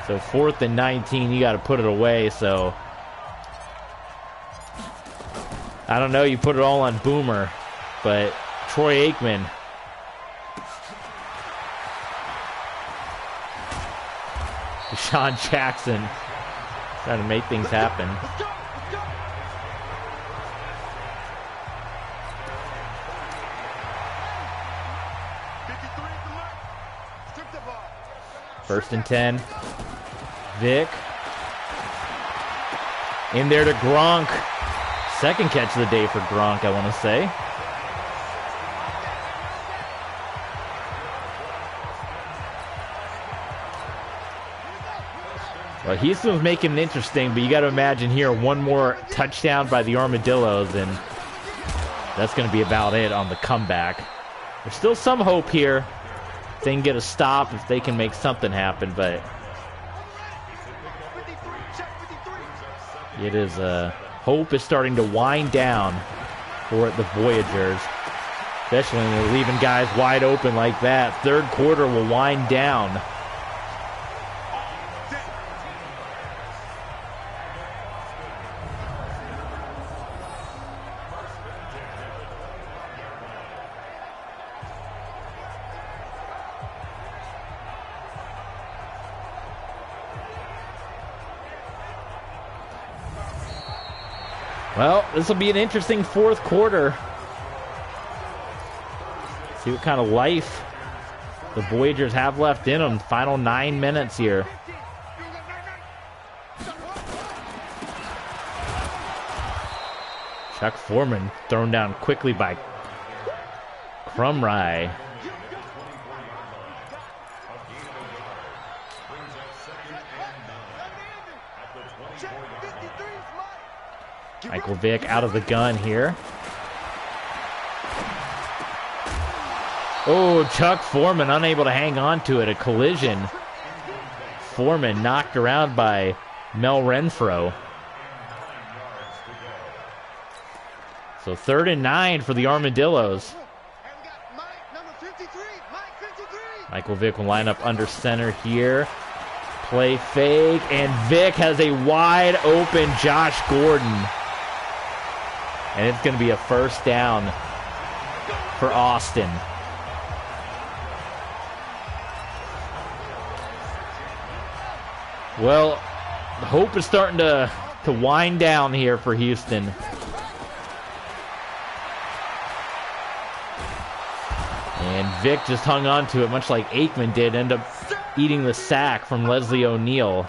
So 4th and 19, you got to put it away. So I don't know. You put it all on Boomer, but Troy Aikman. Deshaun Jackson trying to make things happen. First and 10. Vick. In there to Gronk. Second catch of the day for Gronk, I want to say. Well, Houston's making it interesting, but you got to imagine here one more touchdown by the Armadillos, and that's going to be about it on the comeback. There's still some hope here. If they can get a stop, if they can make something happen, but it is hope is starting to wind down for the Voyagers, especially when they're leaving guys wide open like that. 3rd quarter will wind down. Well, this will be an interesting 4th quarter. See what kind of life the Voyagers have left in them. Final 9 minutes here. Chuck Foreman thrown down quickly by Crumry. Michael Vick out of the gun here. Oh, Chuck Foreman unable to hang on to it. A collision. Foreman knocked around by Mel Renfro. So 3rd and 9 for the Armadillos. Michael Vick will line up under center here. Play fake, and Vick has a wide open Josh Gordon. And it's going to be a first down for Austin. Well, hope is starting to wind down here for Houston. And Vick just hung on to it, much like Aikman did, end up eating the sack from Leslie O'Neal.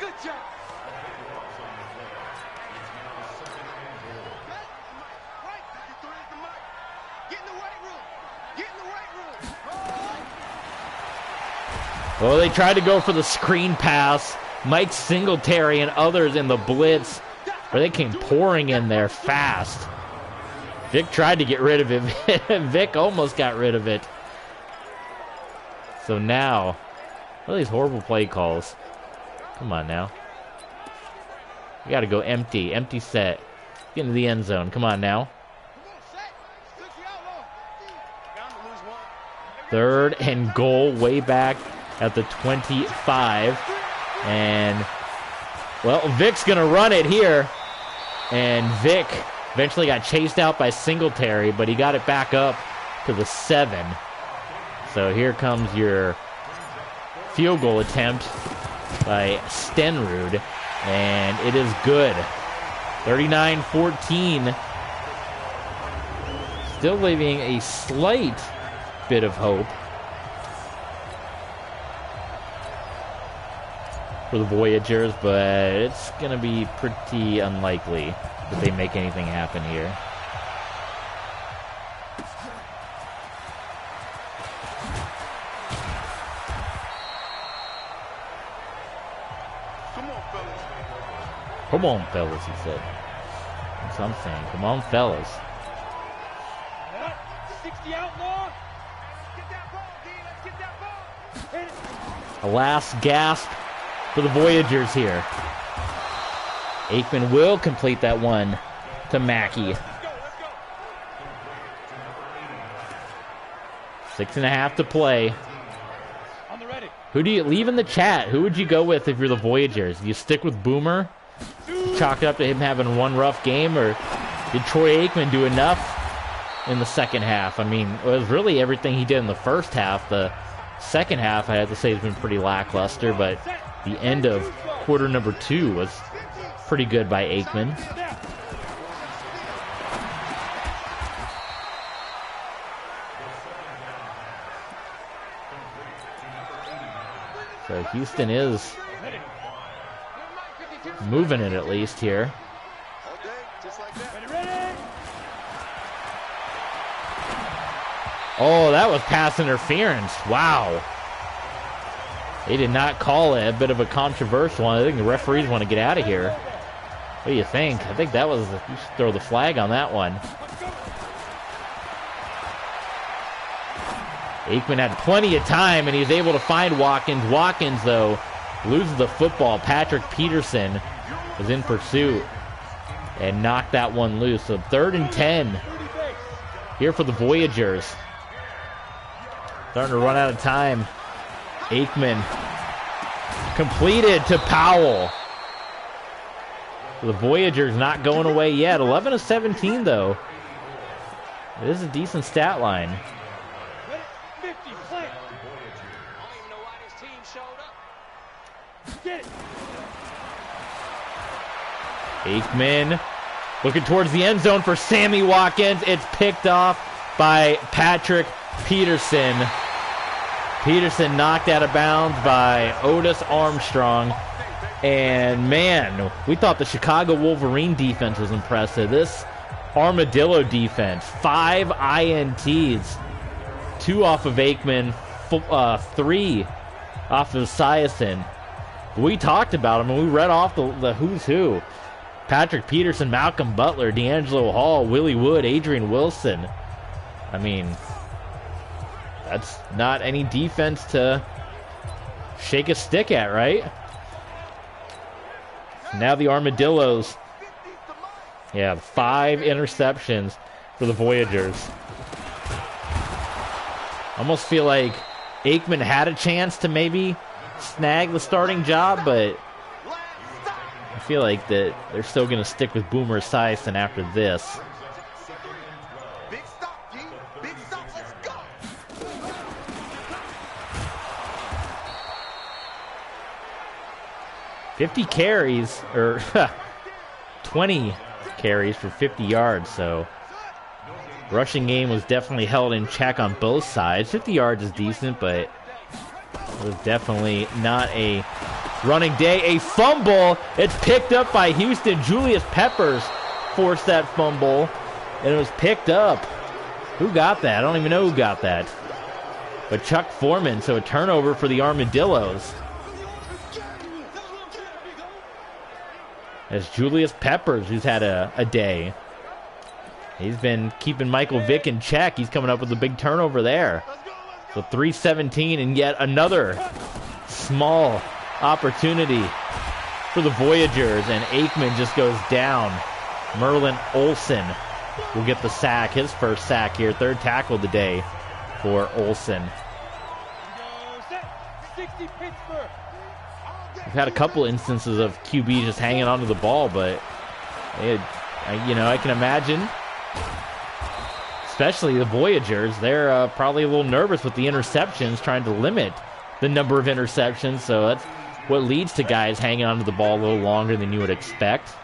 Well, they tried to go for the screen pass. Mike Singletary and others in the blitz, where they came pouring in there fast. Vick tried to get rid of it. Vick almost got rid of it. So now, what are these horrible play calls? Come on now. You got to go empty. Empty set. Get into the end zone. Come on now. 3rd and goal way back at the 25. And, well, Vick's going to run it here. And Vick eventually got chased out by Singletary, but he got it back up to the 7. So here comes your field goal attempt by Stenrud. And it is good. 39-14. Still leaving a slight bit of hope for the Voyagers, but it's going to be pretty unlikely that they make anything happen here. Come on, fellas, he said. That's what I'm saying. Come on, fellas. 60 outlaw. Let's get that ball, D. Let's get that ball. A last gasp for the Voyagers here. Aikman will complete that one to Mackey. 6.5 to play. Who do you leave in the chat? Who would you go with if you're the Voyagers? Do you stick with Boomer? Chalk it up to him having one rough game, or did Troy Aikman do enough in the second half? I mean, it was really everything he did in the first half. The second half, I have to say, has been pretty lackluster, but the end of quarter number 2 was pretty good by Aikman. So Houston is moving it at least here. Oh, that was pass interference. Wow. They did not call it. A bit of a controversial one. I think the referees want to get out of here. What do you think? I think that was, you should throw the flag on that one. Aikman had plenty of time, and he was able to find Watkins. Watkins, though, loses the football. Patrick Peterson was in pursuit and knocked that one loose. So 3rd and 10 here for the Voyagers. Starting to run out of time. Aikman completed to Powell. The Voyagers not going away yet. 11 of 17, though. It is a decent stat line. Aikman looking towards the end zone for Sammy Watkins. It's picked off by Patrick Peterson. Peterson knocked out of bounds by Otis Armstrong. And man, we thought the Chicago Wolverine defense was impressive. This Armadillo defense, 5 INTs, 2 off of Aikman, 3 off of Esiason. We talked about him and we read off the who's who. Patrick Peterson, Malcolm Butler, D'Angelo Hall, Willie Wood, Adrian Wilson. I mean, that's not any defense to shake a stick at, right? Now the Armadillos. Yeah, 5 interceptions for the Voyagers. Almost feel like Aikman had a chance to maybe snag the starting job, but I feel like that they're still going to stick with Boomer Esiason after this. Big stop, G. Big stop. Let's go. 50 carries, or 20 carries for 50 yards, so rushing game was definitely held in check on both sides. 50 yards is decent, but it was definitely not a running day. A fumble. It's picked up by Houston. Julius Peppers forced that fumble, and it was picked up. Who got that? I don't even know who got that. But Chuck Foreman, so a turnover for the Armadillos. As Julius Peppers, who's had a day. He's been keeping Michael Vick in check. He's coming up with a big turnover there. So 3:17, and yet another small opportunity for the Voyagers, and Aikman just goes down. Merlin Olsen will get the sack, his first sack here, 3rd tackle of the day for Olsen. We've had a couple instances of QB just hanging onto the ball, but I can imagine, especially the Voyagers, they're probably a little nervous with the interceptions, trying to limit the number of interceptions, so that's what leads to guys hanging onto the ball a little longer than you would expect.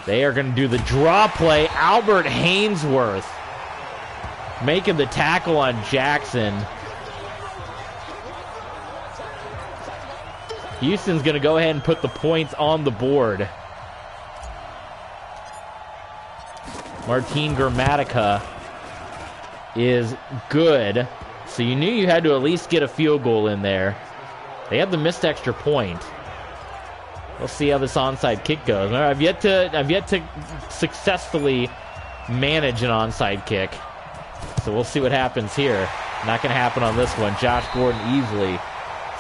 They are going to do the draw play. Albert Hainsworth making the tackle on Jackson. Houston's going to go ahead and put the points on the board. Martin Gramatica is good. So you knew you had to at least get a field goal in there. They had the missed extra point. We'll see how this onside kick goes. I've yet to successfully manage an onside kick. So we'll see what happens here. Not going to happen on this one. Josh Gordon easily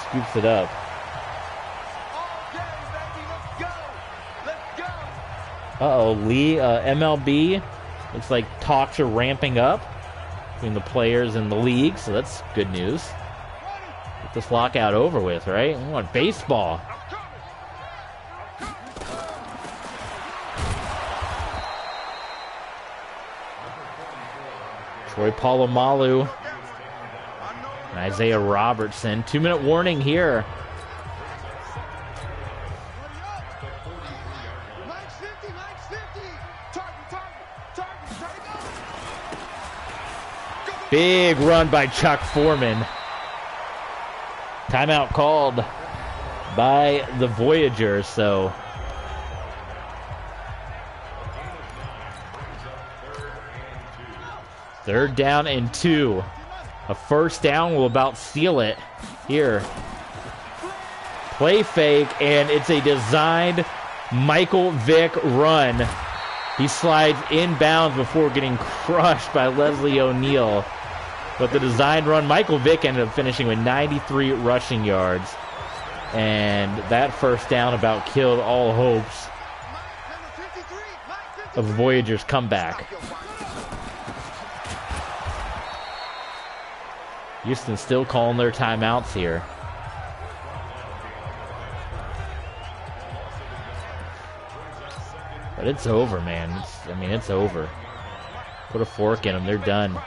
scoops it up. Lee, MLB, looks like talks are ramping up between the players and the league, so that's good news. Get this lockout over with, right? We want baseball. Troy Polamalu and Isaiah Robertson. 2-minute warning here. Big run by Chuck Foreman. Timeout called by the Voyagers, so third down and 2. A first down will about seal it here. Play fake, and it's a designed Michael Vick run. He slides inbounds before getting crushed by Leslie O'Neal. But the designed run, Michael Vick ended up finishing with 93 rushing yards. And that first down about killed all hopes of the Voyagers' comeback. Houston still calling their timeouts here. But it's over, man. It's over. Put a fork in them. They're done.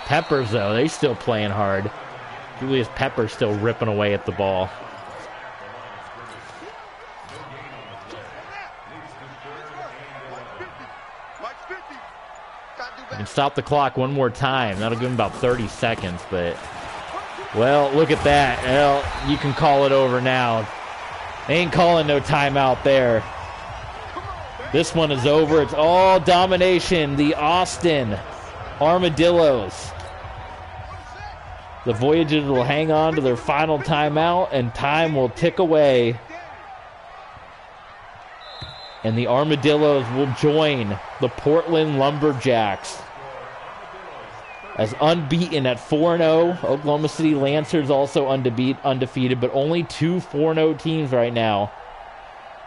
Peppers, though, they still playing hard. Julius Peppers still ripping away at the ball. You can stop the clock one more time. That'll give him about 30 seconds, but... Well, look at that. Well, you can call it over now. They ain't calling no timeout there. This one is over. It's all domination. The Austin Armadillos The Voyagers will hang on to their final timeout, and time will tick away. And the Armadillos will join the Portland Lumberjacks as unbeaten at 4-0. Oklahoma City Lancers also undefeated, but only two 4-0 teams right now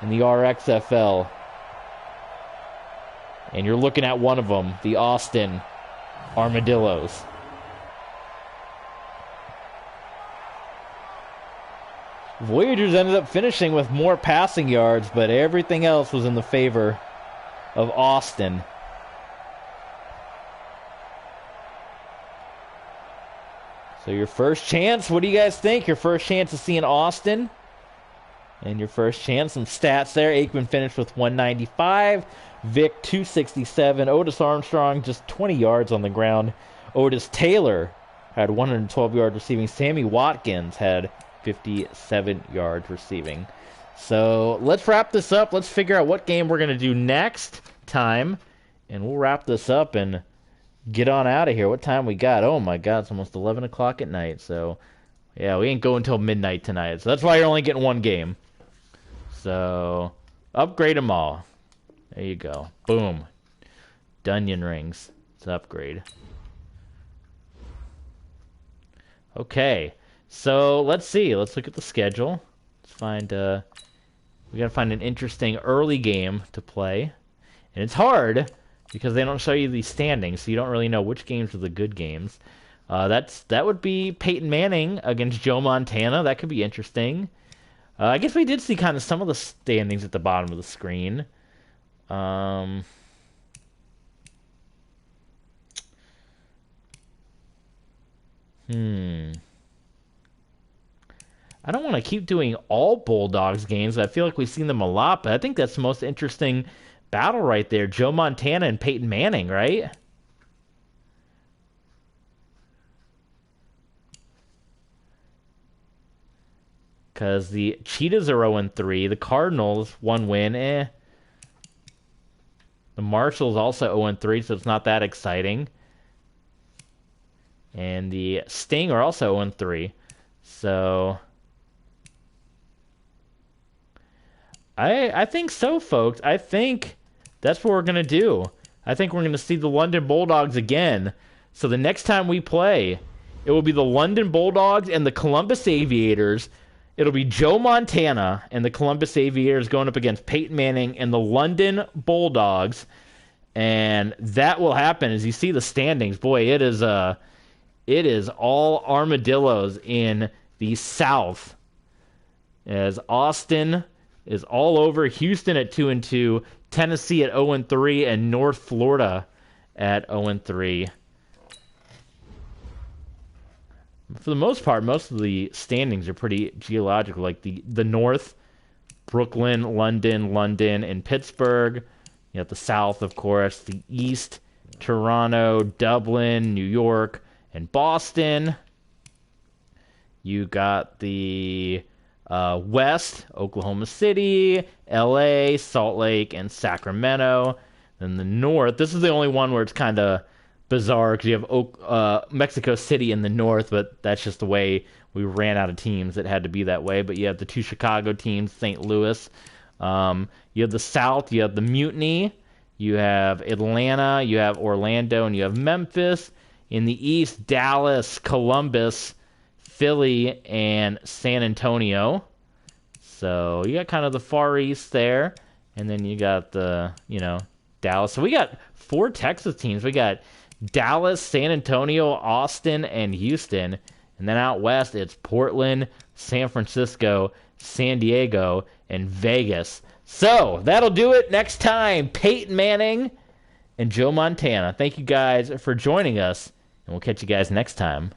in the RXFL. And you're looking at one of them, the Austin Armadillos. Voyagers ended up finishing with more passing yards, but everything else was in the favor of Austin. So your first chance, what do you guys think? Your first chance of seeing Austin? And your first chance, some stats there. Aikman finished with 195. Vick, 267. Otis Armstrong, just 20 yards on the ground. Otis Taylor had 112 yards receiving. Sammy Watkins had 57 yards receiving. So let's wrap this up. Let's figure out what game we're going to do next time. And we'll wrap this up and get on out of here. What time we got? Oh my God, it's almost 11 o'clock at night. So yeah, we ain't going until midnight tonight. So that's why you're only getting one game. So upgrade them all. There you go. Boom. Dunyan rings. It's an upgrade. Okay. So let's see. Let's look at the schedule. Let's find we gotta find an interesting early game to play. And it's hard because they don't show you the standings, so you don't really know which games are the good games. That would be Peyton Manning against Joe Montana. That could be interesting. I guess we did see kind of some of the standings at the bottom of the screen. I don't want to keep doing all Bulldogs games. I feel like we've seen them a lot, but I think that's the most interesting battle right there. Joe Montana and Peyton Manning, right? Because the Cheetahs are 0-3. The Cardinals, one win. The Marshals also 0-3, so it's not that exciting. And the Sting are also 0-3. So I think so, folks. I think that's what we're going to do. I think we're going to see the London Bulldogs again. So the next time we play, it will be the London Bulldogs and the Columbus Aviators. It'll be Joe Montana and the Columbus Aviators going up against Peyton Manning and the London Bulldogs. And that will happen as you see the standings. Boy, it is all armadillos in the South. As Austin is all over. Houston at 2-2, Tennessee at 0-3, and North Florida at 0-3. For the most part, most of the standings are pretty geological. Like the North, Brooklyn, London, and Pittsburgh. You have the South, of course. The East, Toronto, Dublin, New York, and Boston. You got the West, Oklahoma City, LA, Salt Lake, and Sacramento. Then the North, this is the only one where it's kind of bizarre because you have Mexico City in the North, but that's just the way we ran out of teams. It had to be that way. But you have the two Chicago teams, St. Louis. You have the South, you have the Mutiny, you have Atlanta, you have Orlando, and you have Memphis. In the East, Dallas, Columbus, Philly, and San Antonio. So you got kind of the Far East there. And then you got the, Dallas. So we got 4 Texas teams. We got Dallas, San Antonio, Austin, and Houston. And then out west, it's Portland, San Francisco, San Diego, and Vegas. So that'll do it. Next time, Peyton Manning and Joe Montana. Thank you guys for joining us, and we'll catch you guys next time.